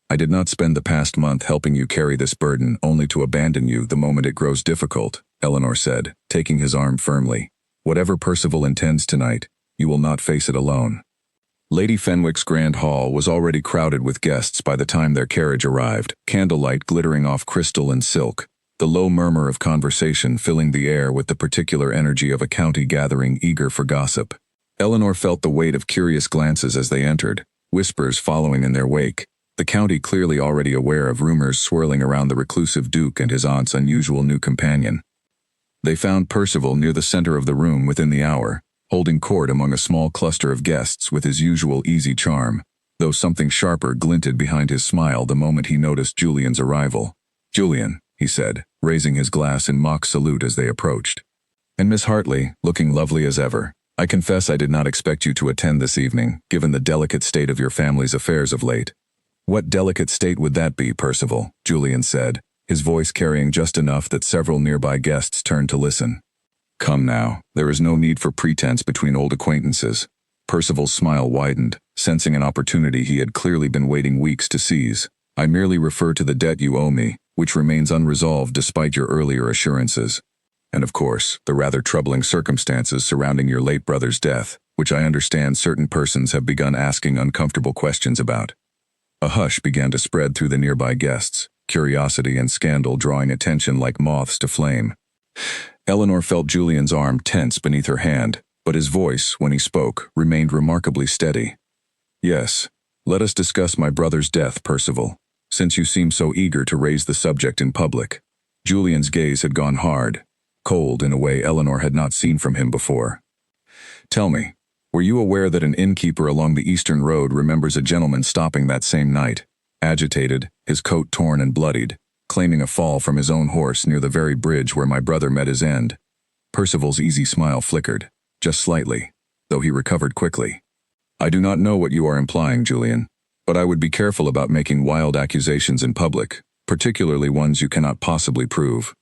I did not spend the past month helping you carry this burden only to abandon you the moment it grows difficult," Eleanor said, taking his arm firmly. "Whatever Percival intends tonight, you will not face it alone." Lady Fenwick's grand hall was already crowded with guests by the time their carriage arrived, candlelight glittering off crystal and silk, the low murmur of conversation filling the air with the particular energy of a county gathering eager for gossip. Eleanor felt the weight of curious glances as they entered, whispers following in their wake, the county clearly already aware of rumors swirling around the reclusive Duke and his aunt's unusual new companion. They found Percival near the center of the room within the hour, holding court among a small cluster of guests with his usual easy charm, though something sharper glinted behind his smile the moment he noticed Julian's arrival. "Julian," he said, raising his glass in mock salute as they approached. "And Miss Hartley, looking lovely as ever. I confess I did not expect you to attend this evening, given the delicate state of your family's affairs of late." "What delicate state would that be, Percival?" Julian said, his voice carrying just enough that several nearby guests turned to listen. "Come now, there is no need for pretense between old acquaintances." Percival's smile widened, sensing an opportunity he had clearly been waiting weeks to seize. "I merely refer to the debt you owe me, which remains unresolved despite your earlier assurances. And of course, the rather troubling circumstances surrounding your late brother's death, which I understand certain persons have begun asking uncomfortable questions about." A hush began to spread through the nearby guests, curiosity and scandal drawing attention like moths to flame. Eleanor felt Julian's arm tense beneath her hand, but his voice, when he spoke, remained remarkably steady. "Yes, let us discuss my brother's death, Percival, since you seem so eager to raise the subject in public." Julian's gaze had gone hard, cold in a way Eleanor had not seen from him before. "Tell me, were you aware that an innkeeper along the Eastern Road remembers a gentleman stopping that same night, agitated, his coat torn and bloodied, claiming a fall from his own horse near the very bridge where my brother met his end?" Percival's easy smile flickered, just slightly, though he recovered quickly. "I do not know what you are implying, Julian, but I would be careful about making wild accusations in public, particularly ones you cannot possibly prove."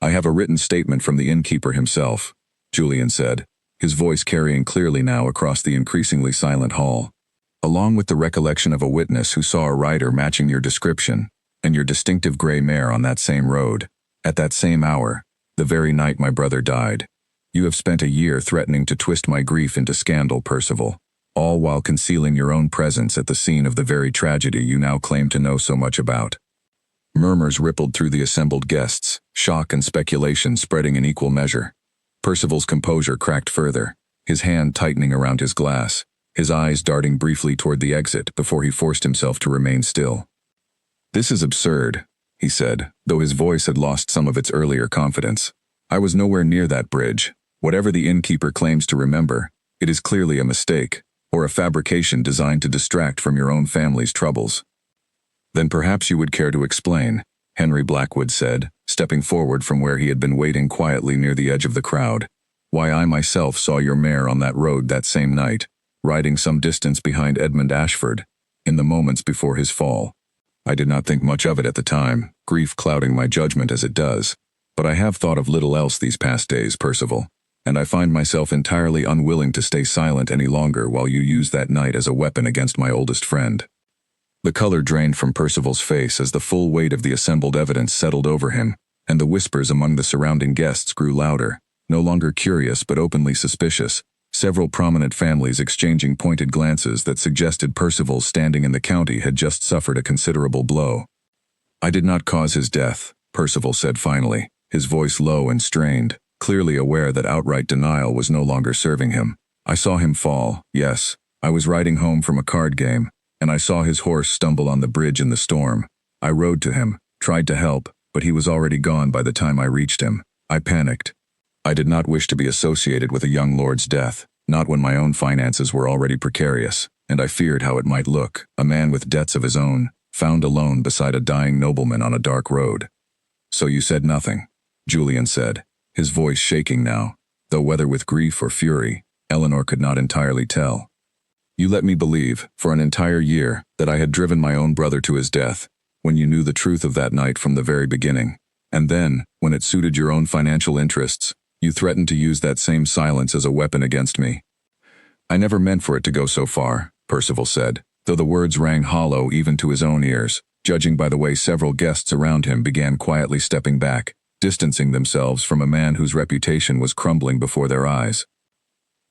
"I have a written statement from the innkeeper himself," Julian said, his voice carrying clearly now across the increasingly silent hall. "Along with the recollection of a witness who saw a rider matching your description, and your distinctive gray mare on that same road, at that same hour, the very night my brother died. You have spent a year threatening to twist my grief into scandal, Percival, all while concealing your own presence at the scene of the very tragedy you now claim to know so much about." Murmurs rippled through the assembled guests, shock and speculation spreading in equal measure. Percival's composure cracked further, his hand tightening around his glass, his eyes darting briefly toward the exit before he forced himself to remain still. "This is absurd," he said, though his voice had lost some of its earlier confidence. "I was nowhere near that bridge. Whatever the innkeeper claims to remember, it is clearly a mistake, or a fabrication designed to distract from your own family's troubles." "Then perhaps you would care to explain," Henry Blackwood said, stepping forward from where he had been waiting quietly near the edge of the crowd. "Why I myself saw your mare on that road that same night, riding some distance behind Edmund Ashford, in the moments before his fall. I did not think much of it at the time, grief clouding my judgment as it does, but I have thought of little else these past days, Percival, and I find myself entirely unwilling to stay silent any longer while you use that night as a weapon against my oldest friend." The color drained from Percival's face as the full weight of the assembled evidence settled over him, and the whispers among the surrounding guests grew louder, no longer curious but openly suspicious, several prominent families exchanging pointed glances that suggested Percival's standing in the county had just suffered a considerable blow. "I did not cause his death," Percival said finally, his voice low and strained, clearly aware that outright denial was no longer serving him. "I saw him fall, yes. I was riding home from a card game, and I saw his horse stumble on the bridge in the storm. I rode to him, tried to help, but he was already gone by the time I reached him. I panicked." I did not wish to be associated with a young lord's death, not when my own finances were already precarious, and I feared how it might look, a man with debts of his own, found alone beside a dying nobleman on a dark road. So you said nothing, Julian said, his voice shaking now, though whether with grief or fury, Eleanor could not entirely tell. You let me believe, for an entire year, that I had driven my own brother to his death, when you knew the truth of that night from the very beginning. And then, when it suited your own financial interests, you threatened to use that same silence as a weapon against me. I never meant for it to go so far, Percival said, though the words rang hollow even to his own ears, judging by the way several guests around him began quietly stepping back, distancing themselves from a man whose reputation was crumbling before their eyes.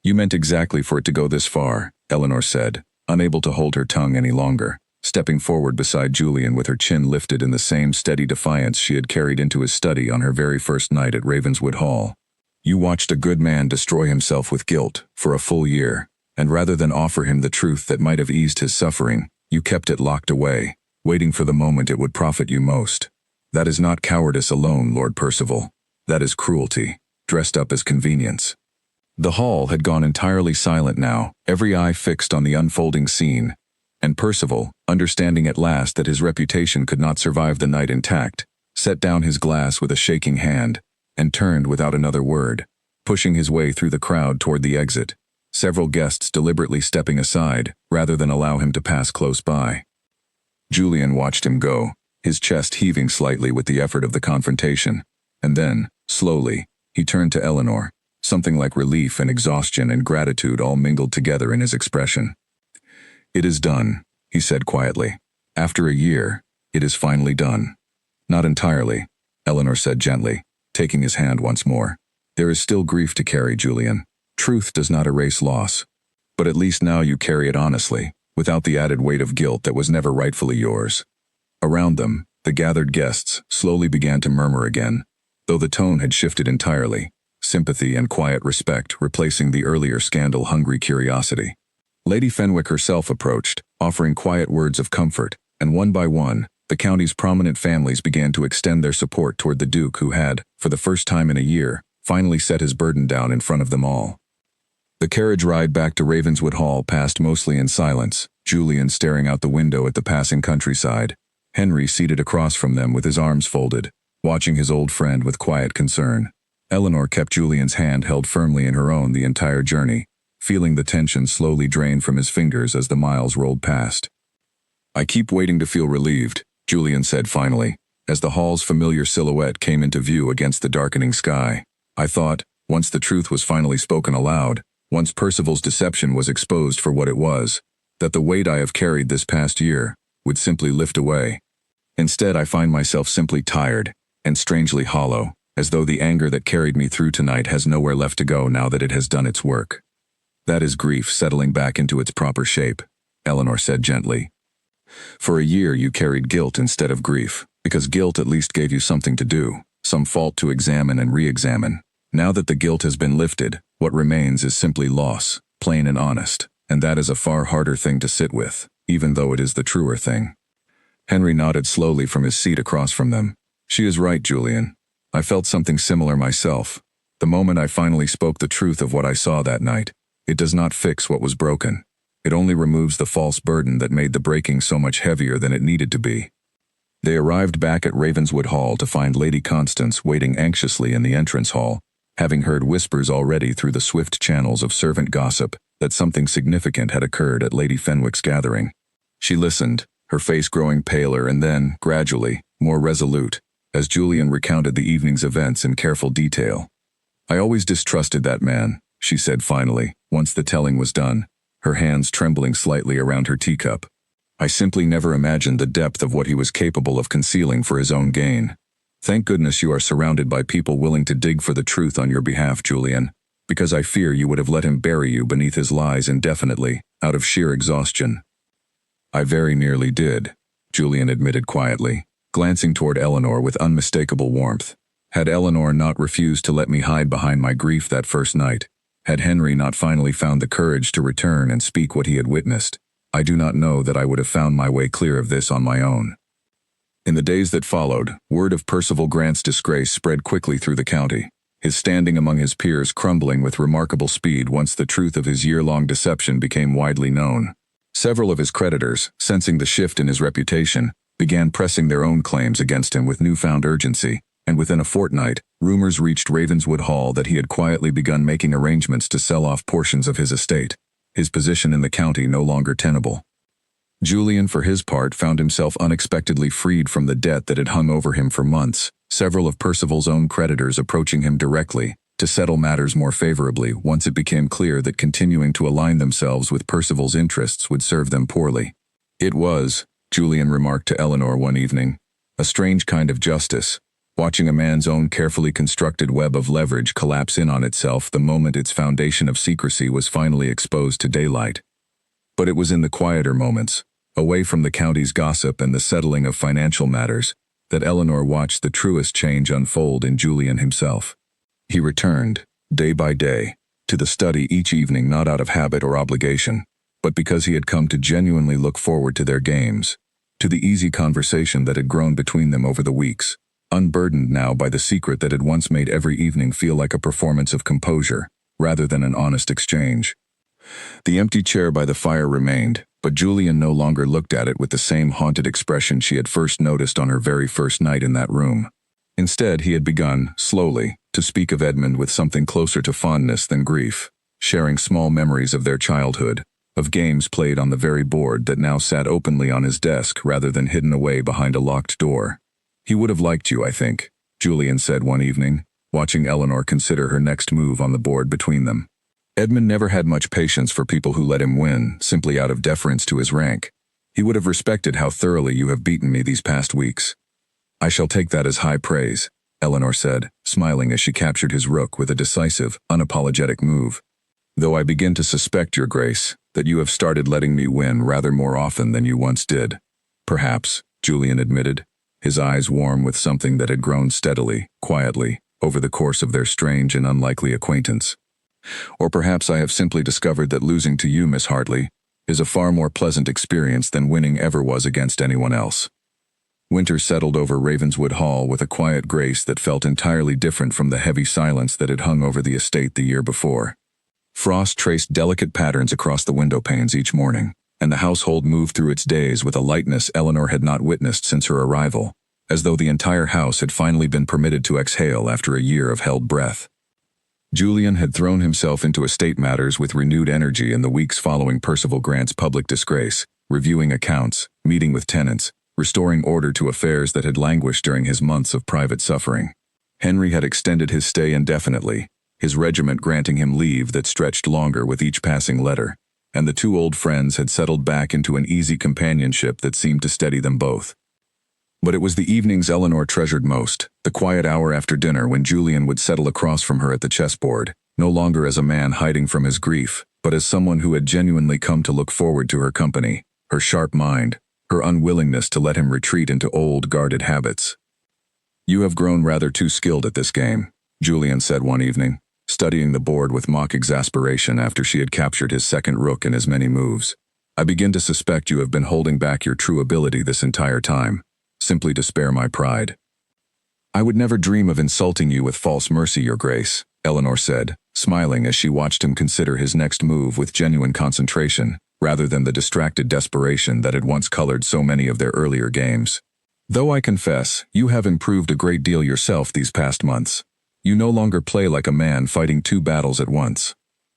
You meant exactly for it to go this far, Eleanor said, unable to hold her tongue any longer, stepping forward beside Julian with her chin lifted in the same steady defiance she had carried into his study on her very first night at Ravenswood Hall. You watched a good man destroy himself with guilt for a full year, and rather than offer him the truth that might have eased his suffering, you kept it locked away, waiting for the moment it would profit you most. That is not cowardice alone, Lord Percival. That is cruelty, dressed up as convenience. The hall had gone entirely silent now, every eye fixed on the unfolding scene, and Percival, understanding at last that his reputation could not survive the night intact, set down his glass with a shaking hand, and turned without another word, pushing his way through the crowd toward the exit, several guests deliberately stepping aside rather than allow him to pass close by. Julian watched him go, his chest heaving slightly with the effort of the confrontation, and then, slowly, he turned to Eleanor, something like relief and exhaustion and gratitude all mingled together in his expression. It is done, he said quietly. After a year, it is finally done. Not entirely, Eleanor said gently, taking his hand once more. There is still grief to carry, Julian. Truth does not erase loss. But at least now you carry it honestly, without the added weight of guilt that was never rightfully yours. Around them, the gathered guests slowly began to murmur again, though the tone had shifted entirely, sympathy and quiet respect replacing the earlier scandal-hungry curiosity. Lady Fenwick herself approached, offering quiet words of comfort, and one by one, the county's prominent families began to extend their support toward the Duke who had, for the first time in a year, finally set his burden down in front of them all. The carriage ride back to Ravenswood Hall passed mostly in silence, Julian staring out the window at the passing countryside, Henry seated across from them with his arms folded, watching his old friend with quiet concern. Eleanor kept Julian's hand held firmly in her own the entire journey, feeling the tension slowly drain from his fingers as the miles rolled past. I keep waiting to feel relieved, Julian said finally, as the hall's familiar silhouette came into view against the darkening sky. I thought, once the truth was finally spoken aloud, once Percival's deception was exposed for what it was, that the weight I have carried this past year would simply lift away. Instead, I find myself simply tired and strangely hollow, as though the anger that carried me through tonight has nowhere left to go now that it has done its work. That is grief settling back into its proper shape, Eleanor said gently. For a year you carried guilt instead of grief, because guilt at least gave you something to do, some fault to examine and re-examine. Now that the guilt has been lifted, what remains is simply loss, plain and honest, and that is a far harder thing to sit with, even though it is the truer thing. Henry nodded slowly from his seat across from them. She is right, Julian. I felt something similar myself. The moment I finally spoke the truth of what I saw that night, it does not fix what was broken. It only removes the false burden that made the breaking so much heavier than it needed to be. They arrived back at Ravenswood Hall to find Lady Constance waiting anxiously in the entrance hall, having heard whispers already through the swift channels of servant gossip that something significant had occurred at Lady Fenwick's gathering. She listened, her face growing paler and then, gradually, more resolute, as Julian recounted the evening's events in careful detail. I always distrusted that man, she said finally, once the telling was done, her hands trembling slightly around her teacup. I simply never imagined the depth of what he was capable of concealing for his own gain. Thank goodness you are surrounded by people willing to dig for the truth on your behalf, Julian, because I fear you would have let him bury you beneath his lies indefinitely, out of sheer exhaustion. I very nearly did, Julian admitted quietly, glancing toward Eleanor with unmistakable warmth. Had Eleanor not refused to let me hide behind my grief that first night, had Henry not finally found the courage to return and speak what he had witnessed, I do not know that I would have found my way clear of this on my own. In the days that followed, word of Percival Grant's disgrace spread quickly through the county. his standing among his peers crumbling with remarkable speed once the truth of his year-long deception became widely known. Several of his creditors, sensing the shift in his reputation, began pressing their own claims against him with newfound urgency, and within a fortnight, rumors reached Ravenswood Hall that he had quietly begun making arrangements to sell off portions of his estate, his position in the county no longer tenable. Julian, for his part, found himself unexpectedly freed from the debt that had hung over him for months, several of Percival's own creditors approaching him directly to settle matters more favorably once it became clear that continuing to align themselves with Percival's interests would serve them poorly. It was, Julian remarked to Eleanor one evening, a strange kind of justice, watching a man's own carefully constructed web of leverage collapse in on itself the moment its foundation of secrecy was finally exposed to daylight. But it was in the quieter moments, away from the county's gossip and the settling of financial matters, that Eleanor watched the truest change unfold in Julian himself. He returned, day by day, to the study each evening not out of habit or obligation, but because he had come to genuinely look forward to their games, to the easy conversation that had grown between them over the weeks, unburdened now by the secret that had once made every evening feel like a performance of composure, rather than an honest exchange. The empty chair by the fire remained, but Julian no longer looked at it with the same haunted expression she had first noticed on her very first night in that room. Instead, he had begun, slowly, to speak of Edmund with something closer to fondness than grief, sharing small memories of their childhood, of games played on the very board that now sat openly on his desk rather than hidden away behind a locked door. "He would have liked you, I think," Julian said one evening, watching Eleanor consider her next move on the board between them. "Edmund never had much patience for people who let him win, simply out of deference to his rank. He would have respected how thoroughly you have beaten me these past weeks." "I shall take that as high praise," Eleanor said, smiling as she captured his rook with a decisive, unapologetic move. "Though I begin to suspect, Your Grace, that you have started letting me win rather more often than you once did." "Perhaps," Julian admitted, his eyes warm with something that had grown steadily, quietly, over the course of their strange and unlikely acquaintance. "Or perhaps I have simply discovered that losing to you, Miss Hartley, is a far more pleasant experience than winning ever was against anyone else." Winter settled over Ravenswood Hall with a quiet grace that felt entirely different from the heavy silence that had hung over the estate the year before. Frost traced delicate patterns across the window panes each morning, and the household moved through its days with a lightness Eleanor had not witnessed since her arrival, as though the entire house had finally been permitted to exhale after a year of held breath. Julian had thrown himself into estate matters with renewed energy in the weeks following Percival Grant's public disgrace, reviewing accounts, meeting with tenants, restoring order to affairs that had languished during his months of private suffering. Henry had extended his stay indefinitely, his regiment granting him leave that stretched longer with each passing letter, and the two old friends had settled back into an easy companionship that seemed to steady them both. But it was the evenings Eleanor treasured most, the quiet hour after dinner when Julian would settle across from her at the chessboard, no longer as a man hiding from his grief, but as someone who had genuinely come to look forward to her company, her sharp mind, her unwillingness to let him retreat into old, guarded habits. "You have grown rather too skilled at this game," Julian said one evening, studying the board with mock exasperation after she had captured his second rook in as many moves. "I begin to suspect you have been holding back your true ability this entire time, simply to spare my pride." "I would never dream of insulting you with false mercy, Your Grace," Eleanor said, smiling as she watched him consider his next move with genuine concentration, rather than the distracted desperation that had once colored so many of their earlier games. "Though I confess, you have improved a great deal yourself these past months. You no longer play like a man fighting two battles at once."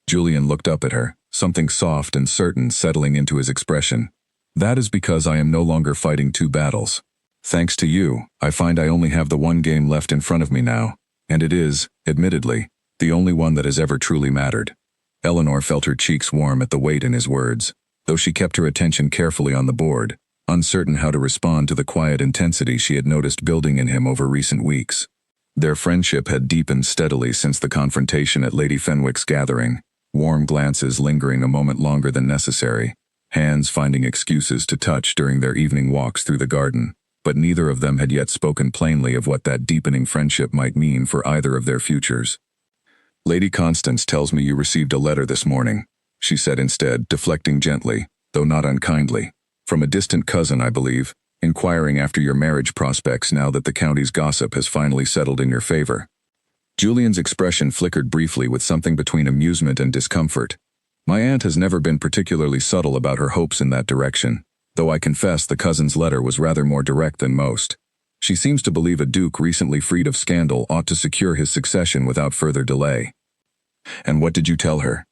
Julian looked up at her, something soft and certain settling into his expression. "That is because I am no longer fighting two battles. Thanks to you, I find I only have the one game left in front of me now, and it is, admittedly, the only one that has ever truly mattered." Eleanor felt her cheeks warm at the weight in his words, though she kept her attention carefully on the board, uncertain how to respond to the quiet intensity she had noticed building in him over recent weeks. Their friendship had deepened steadily since the confrontation at Lady Fenwick's gathering, warm glances lingering a moment longer than necessary, hands finding excuses to touch during their evening walks through the garden. But neither of them had yet spoken plainly of what that deepening friendship might mean for either of their futures. "Lady Constance tells me you received a letter this morning," she said instead, deflecting gently, though not unkindly. "From a distant cousin, I believe, inquiring after your marriage prospects now that the county's gossip has finally settled in your favor." Julian's expression flickered briefly with something between amusement and discomfort. My aunt has never been particularly subtle about her hopes in that direction, though I confess the cousin's letter was rather more direct than most. She seems to believe a duke recently freed of scandal ought to secure his succession without further delay. And what did you tell her?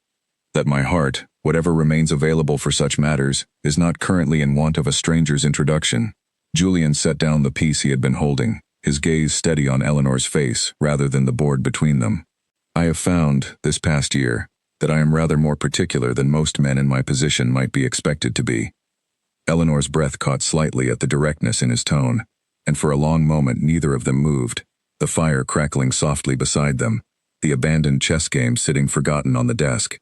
That my heart, whatever remains available for such matters, is not currently in want of a stranger's introduction. Julian set down the piece he had been holding, his gaze steady on Eleanor's face rather than the board between them. I have found, this past year, that I am rather more particular than most men in my position might be expected to be. Eleanor's breath caught slightly at the directness in his tone, and for a long moment neither of them moved, the fire crackling softly beside them, the abandoned chess game sitting forgotten on the desk.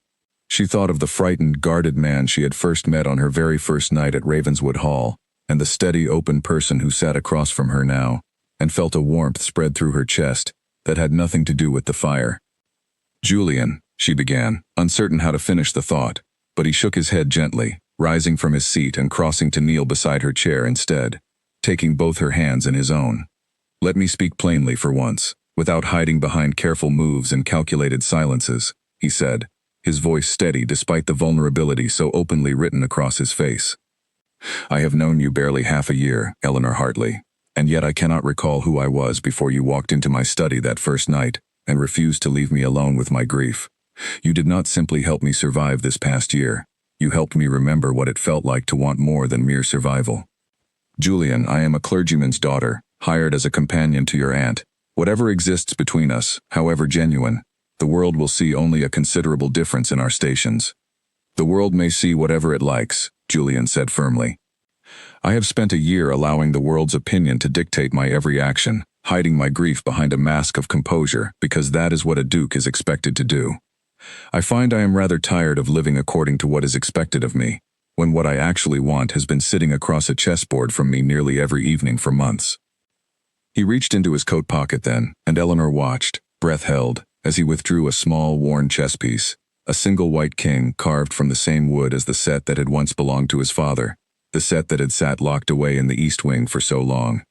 She thought of the frightened, guarded man she had first met on her very first night at Ravenswood Hall, and the steady, open person who sat across from her now, and felt a warmth spread through her chest that had nothing to do with the fire. "Julian," she began, uncertain how to finish the thought, but he shook his head gently, rising from his seat and crossing to kneel beside her chair instead, taking both her hands in his own. "Let me speak plainly for once, without hiding behind careful moves and calculated silences," he said, his voice steady despite the vulnerability so openly written across his face. "I have known you barely half a year, Eleanor Hartley, and yet I cannot recall who I was before you walked into my study that first night and refused to leave me alone with my grief. You did not simply help me survive this past year. You helped me remember what it felt like to want more than mere survival. Julian, I am a clergyman's daughter, hired as a companion to your aunt. Whatever exists between us, however genuine, the world will see only a considerable difference in our stations." "The world may see whatever it likes," Julian said firmly. "I have spent a year allowing the world's opinion to dictate my every action, hiding my grief behind a mask of composure because that is what a duke is expected to do. I find I am rather tired of living according to what is expected of me, when what I actually want has been sitting across a chessboard from me nearly every evening for months." He reached into his coat pocket then, and Eleanor watched, breath held, as he withdrew a small, worn chess piece, a single white king carved from the same wood as the set that had once belonged to his father, the set that had sat locked away in the East Wing for so long.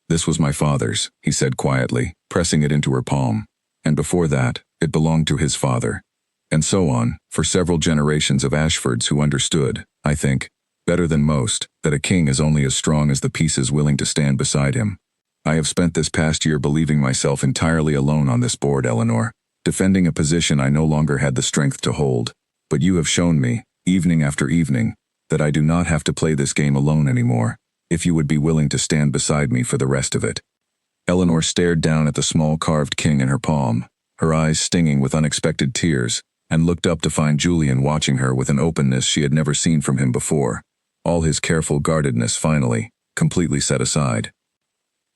"This was my father's," he said quietly, pressing it into her palm, "and before that, it belonged to his father." And so on, for several generations of Ashfords who understood, I think, better than most, that a king is only as strong as the pieces willing to stand beside him. I have spent this past year believing myself entirely alone on this board, Eleanor, defending a position I no longer had the strength to hold, but you have shown me, evening after evening, that I do not have to play this game alone anymore, if you would be willing to stand beside me for the rest of it." Eleanor stared down at the small carved king in her palm, her eyes stinging with unexpected tears, and looked up to find Julian watching her with an openness she had never seen from him before, all his careful guardedness finally, completely set aside.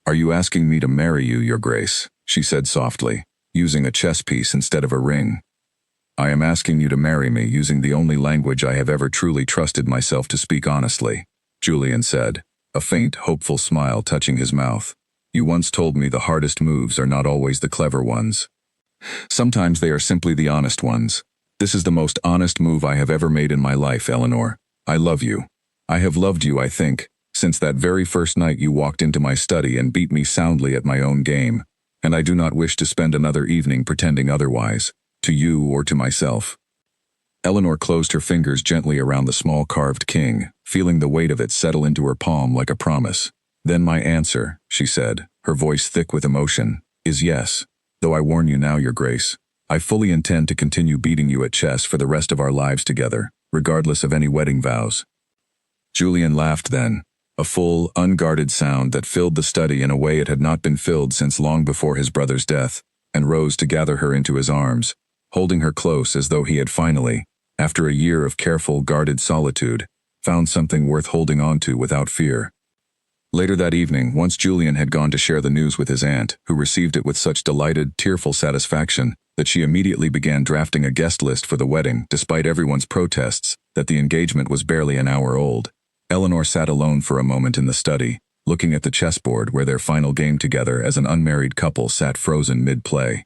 "Are you asking me to marry you, Your Grace?" she said softly, using a chess piece instead of a ring. "I am asking you to marry me using the only language I have ever truly trusted myself to speak honestly," Julian said, a faint, hopeful smile touching his mouth. "You once told me the hardest moves are not always the clever ones. Sometimes they are simply the honest ones. This is the most honest move I have ever made in my life, Eleanor. I love you. I have loved you, I think, since that very first night you walked into my study and beat me soundly at my own game, and I do not wish to spend another evening pretending otherwise, to you or to myself." Eleanor closed her fingers gently around the small carved king, feeling the weight of it settle into her palm like a promise. "Then my answer," she said, her voice thick with emotion, "is yes. Though I warn you now, Your Grace, I fully intend to continue beating you at chess for the rest of our lives together, regardless of any wedding vows." Julian laughed then, a full, unguarded sound that filled the study in a way it had not been filled since long before his brother's death, and rose to gather her into his arms, holding her close as though he had finally, after a year of careful, guarded solitude, found something worth holding on to without fear. Later that evening, once Julian had gone to share the news with his aunt, who received it with such delighted, tearful satisfaction that she immediately began drafting a guest list for the wedding despite everyone's protests that the engagement was barely an hour old, Eleanor sat alone for a moment in the study, looking at the chessboard where their final game together as an unmarried couple sat frozen mid-play.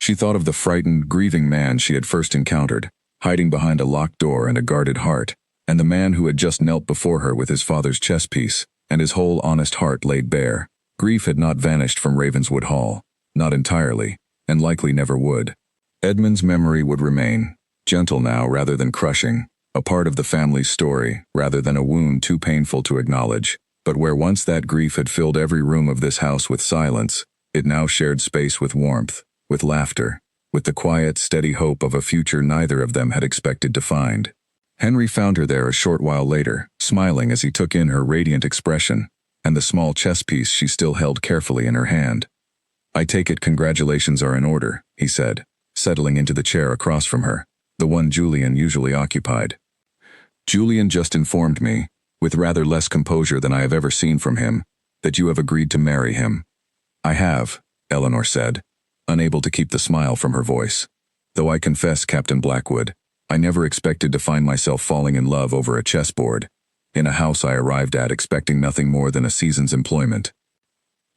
She thought of the frightened, grieving man she had first encountered, hiding behind a locked door and a guarded heart, and the man who had just knelt before her with his father's chess piece, and his whole honest heart laid bare. Grief had not vanished from Ravenswood Hall, not entirely, and likely never would. Edmund's memory would remain, gentle now rather than crushing, a part of the family's story rather than a wound too painful to acknowledge. But where once that grief had filled every room of this house with silence, it now shared space with warmth, with laughter, with the quiet, steady hope of a future neither of them had expected to find. Henry found her there a short while later, smiling as he took in her radiant expression, and the small chess piece she still held carefully in her hand. "I take it congratulations are in order," he said, settling into the chair across from her, the one Julian usually occupied. "Julian just informed me, with rather less composure than I have ever seen from him, that you have agreed to marry him." "I have," Eleanor said, unable to keep the smile from her voice. "Though I confess, Captain Blackwood, I never expected to find myself falling in love over a chessboard, in a house I arrived at expecting nothing more than a season's employment.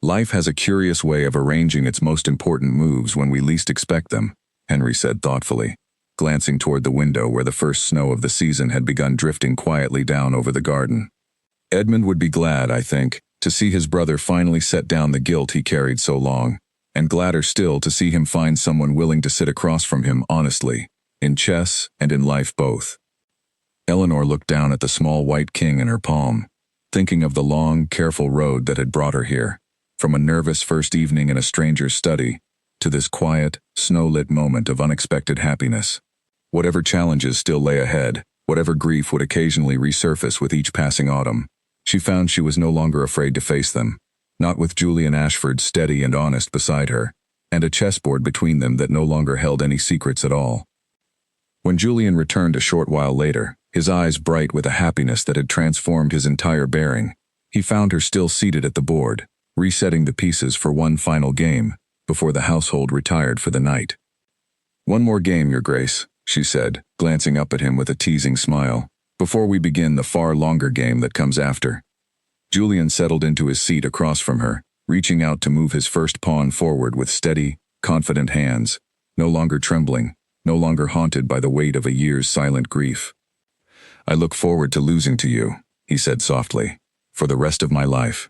Life has a curious way of arranging its most important moves when we least expect them," Henry said thoughtfully, glancing toward the window where the first snow of the season had begun drifting quietly down over the garden. "Edmund would be glad, I think, to see his brother finally set down the guilt he carried so long, and gladder still to see him find someone willing to sit across from him honestly, in chess and in life both." Eleanor looked down at the small white king in her palm, thinking of the long, careful road that had brought her here, from a nervous first evening in a stranger's study, to this quiet, snow-lit moment of unexpected happiness. Whatever challenges still lay ahead, whatever grief would occasionally resurface with each passing autumn, she found she was no longer afraid to face them, not with Julian Ashford steady and honest beside her, and a chessboard between them that no longer held any secrets at all. When Julian returned a short while later, his eyes bright with a happiness that had transformed his entire bearing, he found her still seated at the board, resetting the pieces for one final game, before the household retired for the night. "One more game, Your Grace," she said, glancing up at him with a teasing smile, "before we begin the far longer game that comes after." Julian settled into his seat across from her, reaching out to move his first pawn forward with steady, confident hands, no longer trembling, no longer haunted by the weight of a year's silent grief. "I look forward to losing to you," he said softly, "for the rest of my life."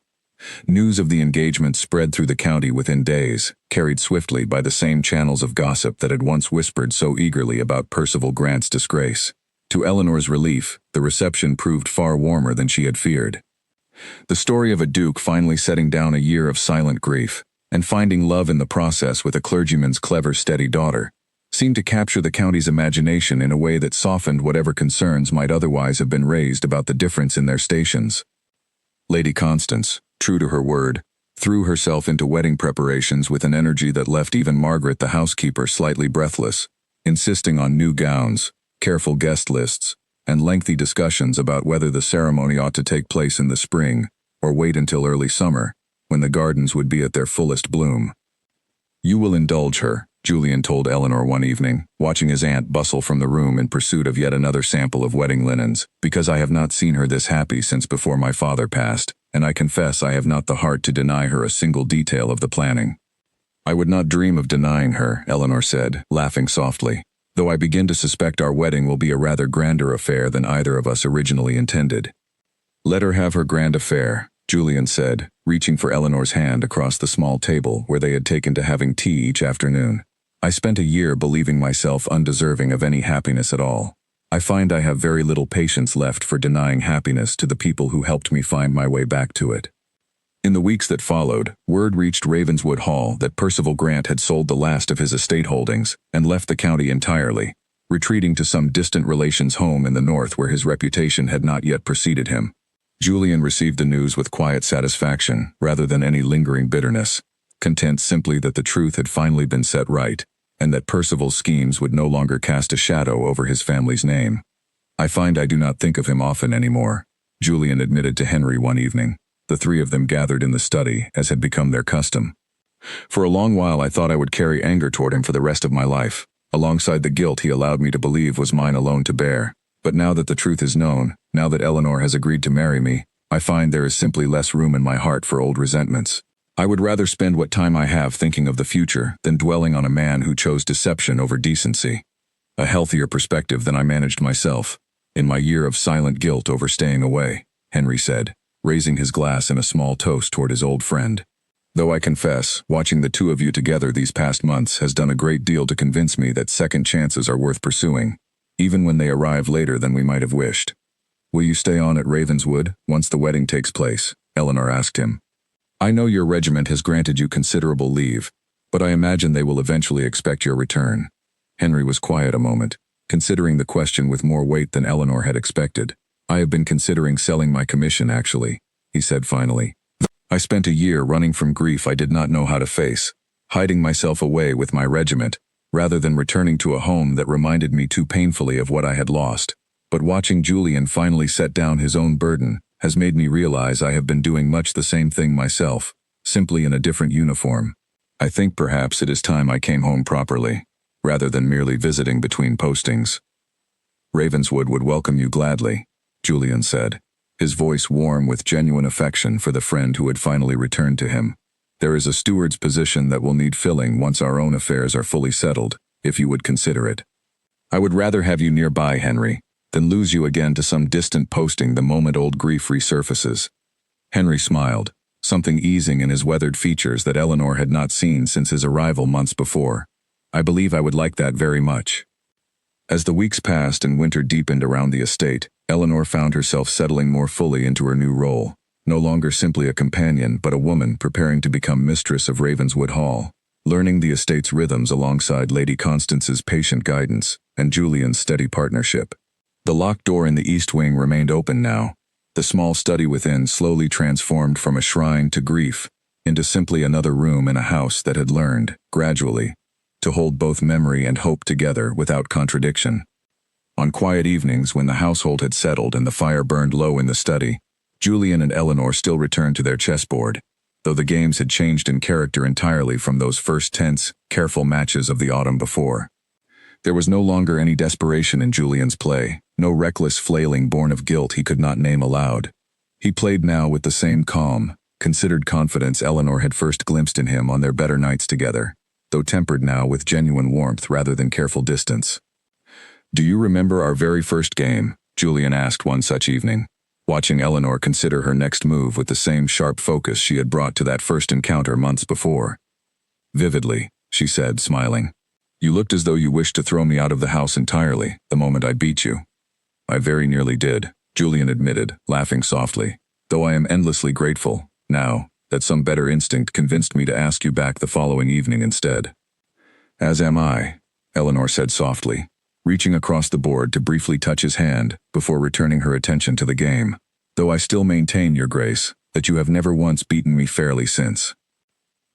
News of the engagement spread through the county within days, carried swiftly by the same channels of gossip that had once whispered so eagerly about Percival Grant's disgrace. To Eleanor's relief, the reception proved far warmer than she had feared. The story of a duke finally setting down a year of silent grief, and finding love in the process with a clergyman's clever, steady daughter, seemed to capture the county's imagination in a way that softened whatever concerns might otherwise have been raised about the difference in their stations. Lady Constance, true to her word, threw herself into wedding preparations with an energy that left even Margaret the housekeeper slightly breathless, insisting on new gowns, careful guest lists, and lengthy discussions about whether the ceremony ought to take place in the spring or wait until early summer, when the gardens would be at their fullest bloom. "You will indulge her," Julian told Eleanor one evening, watching his aunt bustle from the room in pursuit of yet another sample of wedding linens, "because I have not seen her this happy since before my father passed, and I confess I have not the heart to deny her a single detail of the planning." "I would not dream of denying her," Eleanor said, laughing softly, "though I begin to suspect our wedding will be a rather grander affair than either of us originally intended." "Let her have her grand affair," Julian said, reaching for Eleanor's hand across the small table where they had taken to having tea each afternoon. "I spent a year believing myself undeserving of any happiness at all. I find I have very little patience left for denying happiness to the people who helped me find my way back to it." In the weeks that followed, word reached Ravenswood Hall that Percival Grant had sold the last of his estate holdings and left the county entirely, retreating to some distant relation's home in the north where his reputation had not yet preceded him. Julian received the news with quiet satisfaction rather than any lingering bitterness, content simply that the truth had finally been set right, and that Percival's schemes would no longer cast a shadow over his family's name. "I find I do not think of him often anymore," Julian admitted to Henry one evening. The three of them gathered in the study, as had become their custom. "For a long while I thought I would carry anger toward him for the rest of my life, alongside the guilt he allowed me to believe was mine alone to bear. But now that the truth is known, now that Eleanor has agreed to marry me, I find there is simply less room in my heart for old resentments. I would rather spend what time I have thinking of the future than dwelling on a man who chose deception over decency. A healthier perspective than I managed myself, in my year of silent guilt over staying away," Henry said, raising his glass in a small toast toward his old friend. Though I confess, watching the two of you together these past months has done a great deal to convince me that second chances are worth pursuing, even when they arrive later than we might have wished. Will you stay on at Ravenswood once the wedding takes place? Eleanor asked him. I know your regiment has granted you considerable leave, but I imagine they will eventually expect your return. Henry was quiet a moment, considering the question with more weight than Eleanor had expected. I have been considering selling my commission, actually, he said finally. I spent a year running from grief I did not know how to face, hiding myself away with my regiment, rather than returning to a home that reminded me too painfully of what I had lost. But watching Julian finally set down his own burden has made me realize I have been doing much the same thing myself, simply in a different uniform. I think perhaps it is time I came home properly, rather than merely visiting between postings. Ravenswood would welcome you gladly, Julian said, his voice warm with genuine affection for the friend who had finally returned to him. There is a steward's position that will need filling once our own affairs are fully settled, if you would consider it. I would rather have you nearby, Henry, than lose you again to some distant posting the moment old grief resurfaces. Henry smiled, something easing in his weathered features that Eleanor had not seen since his arrival months before. I believe I would like that very much. As the weeks passed and winter deepened around the estate, Eleanor found herself settling more fully into her new role, no longer simply a companion but a woman preparing to become mistress of Ravenswood Hall, learning the estate's rhythms alongside Lady Constance's patient guidance and Julian's steady partnership. The locked door in the east wing remained open now, the small study within slowly transformed from a shrine to grief into simply another room in a house that had learned, gradually, to hold both memory and hope together without contradiction. On quiet evenings when the household had settled and the fire burned low in the study, Julian and Eleanor still returned to their chessboard, though the games had changed in character entirely from those first tense, careful matches of the autumn before. There was no longer any desperation in Julian's play, no reckless flailing born of guilt he could not name aloud. He played now with the same calm, considered confidence Eleanor had first glimpsed in him on their better nights together, though tempered now with genuine warmth rather than careful distance. Do you remember our very first game? Julian asked one such evening, watching Eleanor consider her next move with the same sharp focus she had brought to that first encounter months before. Vividly, she said, smiling. You looked as though you wished to throw me out of the house entirely the moment I beat you. I very nearly did, Julian admitted, laughing softly, though I am endlessly grateful, now, that some better instinct convinced me to ask you back the following evening instead. As am I, Eleanor said softly, reaching across the board to briefly touch his hand before returning her attention to the game, though I still maintain, Your Grace, that you have never once beaten me fairly since.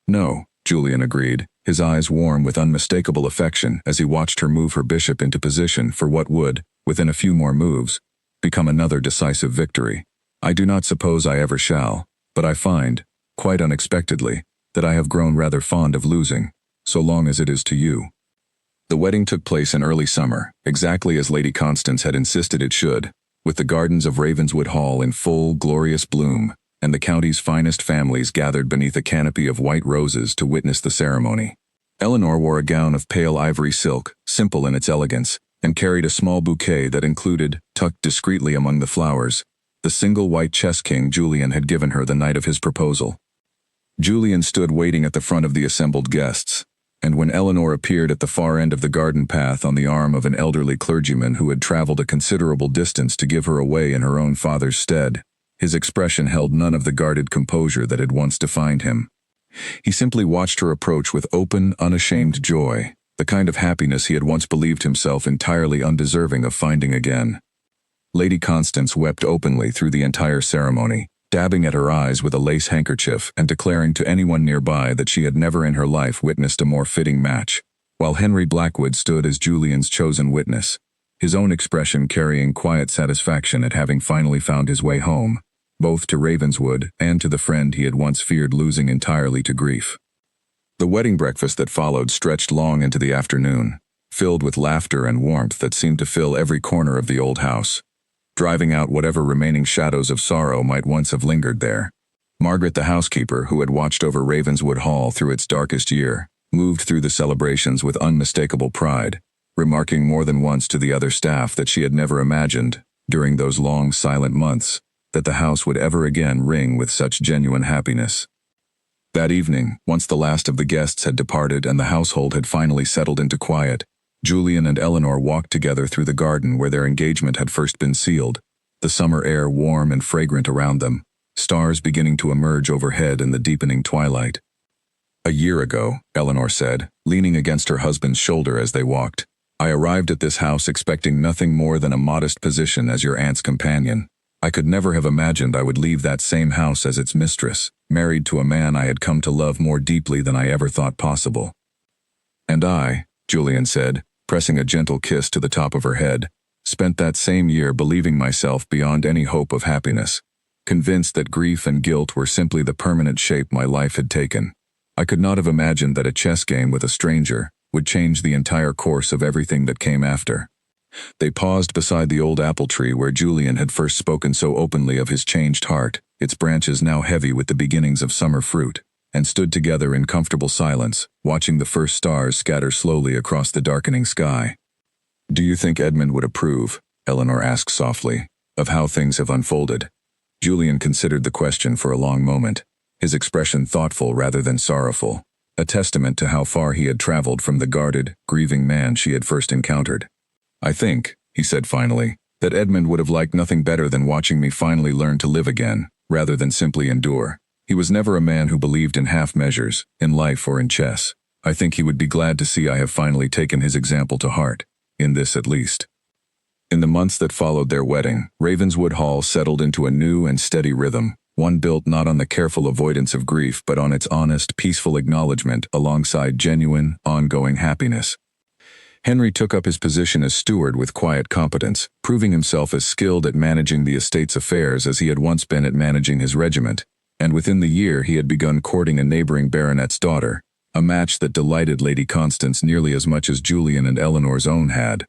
No, Julian agreed, his eyes warm with unmistakable affection as he watched her move her bishop into position for what would, within a few more moves, become another decisive victory. I do not suppose I ever shall, but I find, quite unexpectedly, that I have grown rather fond of losing, so long as it is to you. The wedding took place in early summer, exactly as Lady Constance had insisted it should, with the gardens of Ravenswood Hall in full, glorious bloom, and the county's finest families gathered beneath a canopy of white roses to witness the ceremony. Eleanor wore a gown of pale ivory silk, simple in its elegance, and carried a small bouquet that included, tucked discreetly among the flowers, the single white chess king Julian had given her the night of his proposal. Julian stood waiting at the front of the assembled guests, and when Eleanor appeared at the far end of the garden path on the arm of an elderly clergyman who had traveled a considerable distance to give her away in her own father's stead, his expression held none of the guarded composure that had once defined him. He simply watched her approach with open, unashamed joy, the kind of happiness he had once believed himself entirely undeserving of finding again. Lady Constance wept openly through the entire ceremony, dabbing at her eyes with a lace handkerchief and declaring to anyone nearby that she had never in her life witnessed a more fitting match, while Henry Blackwood stood as Julian's chosen witness, his own expression carrying quiet satisfaction at having finally found his way home, both to Ravenswood and to the friend he had once feared losing entirely to grief. The wedding breakfast that followed stretched long into the afternoon, filled with laughter and warmth that seemed to fill every corner of the old house, driving out whatever remaining shadows of sorrow might once have lingered there. Margaret, the housekeeper, who had watched over Ravenswood Hall through its darkest year, moved through the celebrations with unmistakable pride, remarking more than once to the other staff that she had never imagined, during those long, silent months, that the house would ever again ring with such genuine happiness. That evening, once the last of the guests had departed and the household had finally settled into quiet, Julian and Eleanor walked together through the garden where their engagement had first been sealed, the summer air warm and fragrant around them, stars beginning to emerge overhead in the deepening twilight. "A year ago," Eleanor said, leaning against her husband's shoulder as they walked, "I arrived at this house expecting nothing more than a modest position as your aunt's companion. I could never have imagined I would leave that same house as its mistress, married to a man I had come to love more deeply than I ever thought possible." "And I," Julian said, pressing a gentle kiss to the top of her head, "spent that same year believing myself beyond any hope of happiness, convinced that grief and guilt were simply the permanent shape my life had taken. I could not have imagined that a chess game with a stranger would change the entire course of everything that came after." They paused beside the old apple tree where Julian had first spoken so openly of his changed heart, its branches now heavy with the beginnings of summer fruit, and stood together in comfortable silence, watching the first stars scatter slowly across the darkening sky. "Do you think Edmund would approve," Eleanor asked softly, "of how things have unfolded?" Julian considered the question for a long moment, his expression thoughtful rather than sorrowful, a testament to how far he had traveled from the guarded, grieving man she had first encountered. "I think," he said finally, "that Edmund would have liked nothing better than watching me finally learn to live again, rather than simply endure. He was never a man who believed in half measures, in life or in chess. I think he would be glad to see I have finally taken his example to heart, in this at least." In the months that followed their wedding, Ravenswood Hall settled into a new and steady rhythm, one built not on the careful avoidance of grief but on its honest, peaceful acknowledgement alongside genuine, ongoing happiness. Henry took up his position as steward with quiet competence, proving himself as skilled at managing the estate's affairs as he had once been at managing his regiment, and within the year he had begun courting a neighboring baronet's daughter, a match that delighted Lady Constance nearly as much as Julian and Eleanor's own had.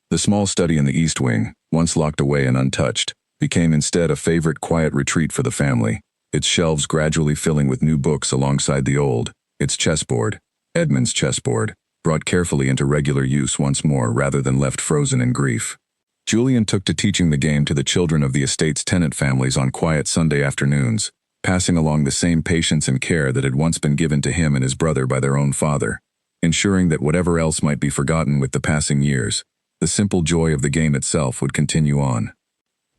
The small study in the east wing, once locked away and untouched, became instead a favorite quiet retreat for the family, its shelves gradually filling with new books alongside the old, its chessboard, Edmund's chessboard, brought carefully into regular use once more rather than left frozen in grief. Julian took to teaching the game to the children of the estate's tenant families on quiet Sunday afternoons, passing along the same patience and care that had once been given to him and his brother by their own father, ensuring that whatever else might be forgotten with the passing years, the simple joy of the game itself would continue on.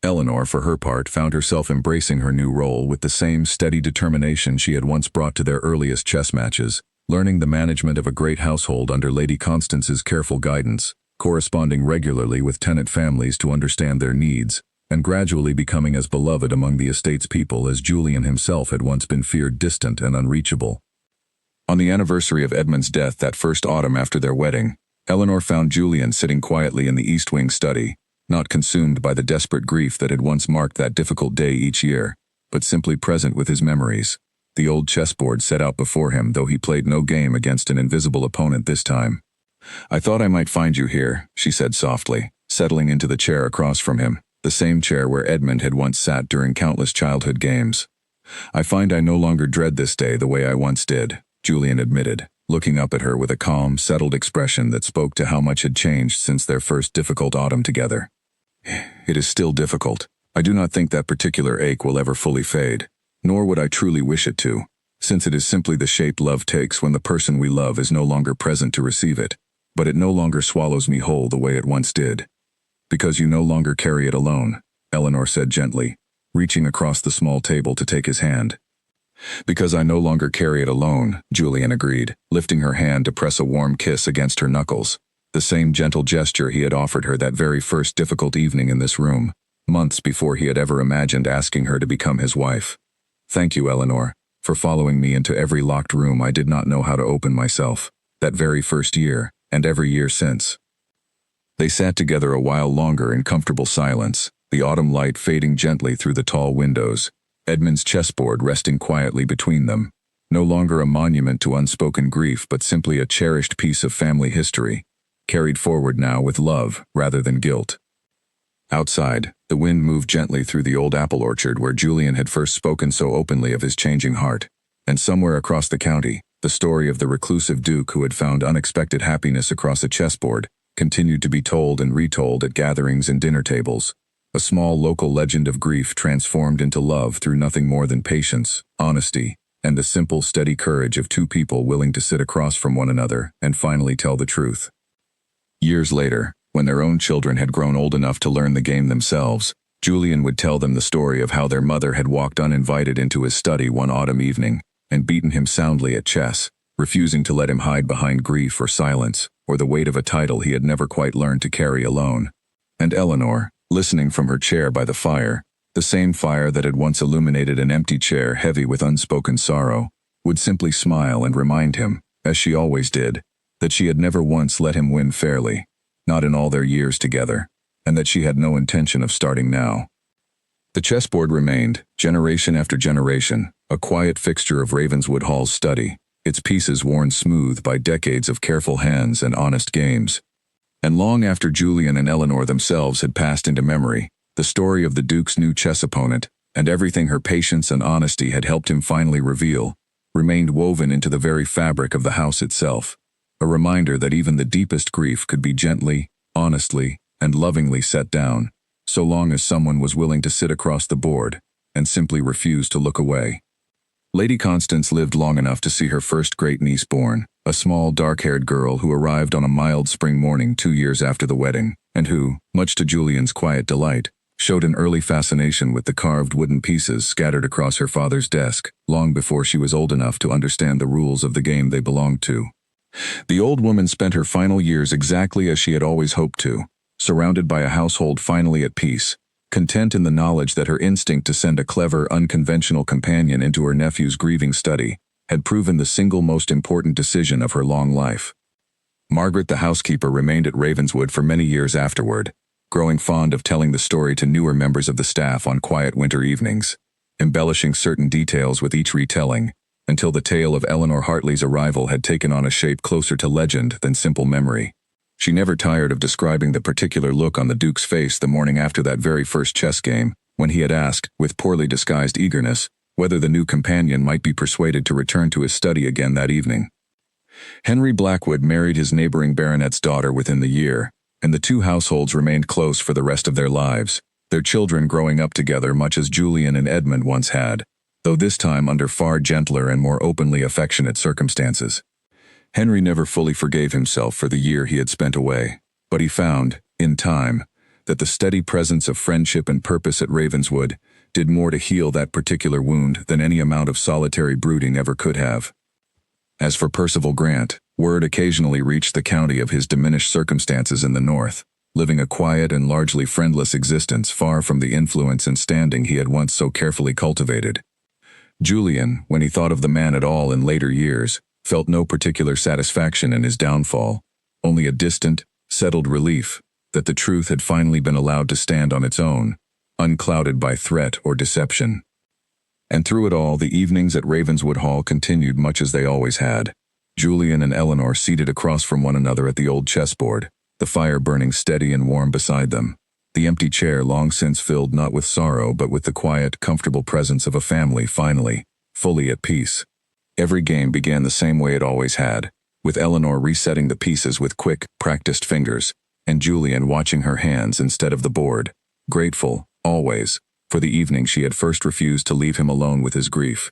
Eleanor, for her part, found herself embracing her new role with the same steady determination she had once brought to their earliest chess matches, learning the management of a great household under Lady Constance's careful guidance, corresponding regularly with tenant families to understand their needs, and gradually becoming as beloved among the estate's people as Julian himself had once been feared distant and unreachable. On the anniversary of Edmund's death that first autumn after their wedding, Eleanor found Julian sitting quietly in the East Wing study, not consumed by the desperate grief that had once marked that difficult day each year, but simply present with his memories, the old chessboard set out before him though he played no game against an invisible opponent this time. "I thought I might find you here," she said softly, settling into the chair across from him, the same chair where Edmund had once sat during countless childhood games. "I find I no longer dread this day the way I once did," Julian admitted, looking up at her with a calm, settled expression that spoke to how much had changed since their first difficult autumn together. "It is still difficult. I do not think that particular ache will ever fully fade, nor would I truly wish it to, since it is simply the shape love takes when the person we love is no longer present to receive it, but it no longer swallows me whole the way it once did. Because you no longer carry it alone," Eleanor said gently, reaching across the small table to take his hand. "Because I no longer carry it alone," Julian agreed, lifting her hand to press a warm kiss against her knuckles, the same gentle gesture he had offered her that very first difficult evening in this room, months before he had ever imagined asking her to become his wife. "Thank you, Eleanor, for following me into every locked room I did not know how to open myself, that very first year, and every year since." They sat together a while longer in comfortable silence, the autumn light fading gently through the tall windows, Edmund's chessboard resting quietly between them, no longer a monument to unspoken grief but simply a cherished piece of family history, carried forward now with love rather than guilt. Outside, the wind moved gently through the old apple orchard where Julian had first spoken so openly of his changing heart, and somewhere across the county, the story of the reclusive duke who had found unexpected happiness across a chessboard continued to be told and retold at gatherings and dinner tables, a small local legend of grief transformed into love through nothing more than patience, honesty, and the simple, steady courage of two people willing to sit across from one another and finally tell the truth. Years later, when their own children had grown old enough to learn the game themselves, Julian would tell them the story of how their mother had walked uninvited into his study one autumn evening and beaten him soundly at chess, refusing to let him hide behind grief or silence or the weight of a title he had never quite learned to carry alone. And Eleanor, listening from her chair by the fire, the same fire that had once illuminated an empty chair heavy with unspoken sorrow, would simply smile and remind him, as she always did, that she had never once let him win fairly, not in all their years together, and that she had no intention of starting now. The chessboard remained, generation after generation, a quiet fixture of Ravenswood Hall's study, its pieces worn smooth by decades of careful hands and honest games. And long after Julian and Eleanor themselves had passed into memory, the story of the Duke's new chess opponent, and everything her patience and honesty had helped him finally reveal, remained woven into the very fabric of the house itself, a reminder that even the deepest grief could be gently, honestly, and lovingly set down, so long as someone was willing to sit across the board and simply refuse to look away. Lady Constance lived long enough to see her first great niece born, a small, dark-haired girl who arrived on a mild spring morning 2 years after the wedding, and who, much to Julian's quiet delight, showed an early fascination with the carved wooden pieces scattered across her father's desk, long before she was old enough to understand the rules of the game they belonged to. The old woman spent her final years exactly as she had always hoped to, surrounded by a household finally at peace, content in the knowledge that her instinct to send a clever, unconventional companion into her nephew's grieving study had proven the single most important decision of her long life. Margaret the housekeeper remained at Ravenswood for many years afterward, growing fond of telling the story to newer members of the staff on quiet winter evenings, embellishing certain details with each retelling, until the tale of Eleanor Hartley's arrival had taken on a shape closer to legend than simple memory. She never tired of describing the particular look on the Duke's face the morning after that very first chess game, when he had asked, with poorly disguised eagerness, whether the new companion might be persuaded to return to his study again that evening. Henry Blackwood married his neighboring baronet's daughter within the year, and the two households remained close for the rest of their lives, their children growing up together much as Julian and Edmund once had, though this time under far gentler and more openly affectionate circumstances. Henry never fully forgave himself for the year he had spent away, but he found, in time, that the steady presence of friendship and purpose at Ravenswood did more to heal that particular wound than any amount of solitary brooding ever could have. As for Percival Grant, word occasionally reached the county of his diminished circumstances in the north, living a quiet and largely friendless existence far from the influence and standing he had once so carefully cultivated. Julian, when he thought of the man at all in later years, felt no particular satisfaction in his downfall, only a distant, settled relief that the truth had finally been allowed to stand on its own, unclouded by threat or deception. And through it all, the evenings at Ravenswood Hall continued much as they always had. Julian and Eleanor seated across from one another at the old chessboard, the fire burning steady and warm beside them, the empty chair long since filled not with sorrow but with the quiet, comfortable presence of a family finally, fully at peace. Every game began the same way it always had, with Eleanor resetting the pieces with quick, practiced fingers, and Julian watching her hands instead of the board, grateful, always, for the evening she had first refused to leave him alone with his grief.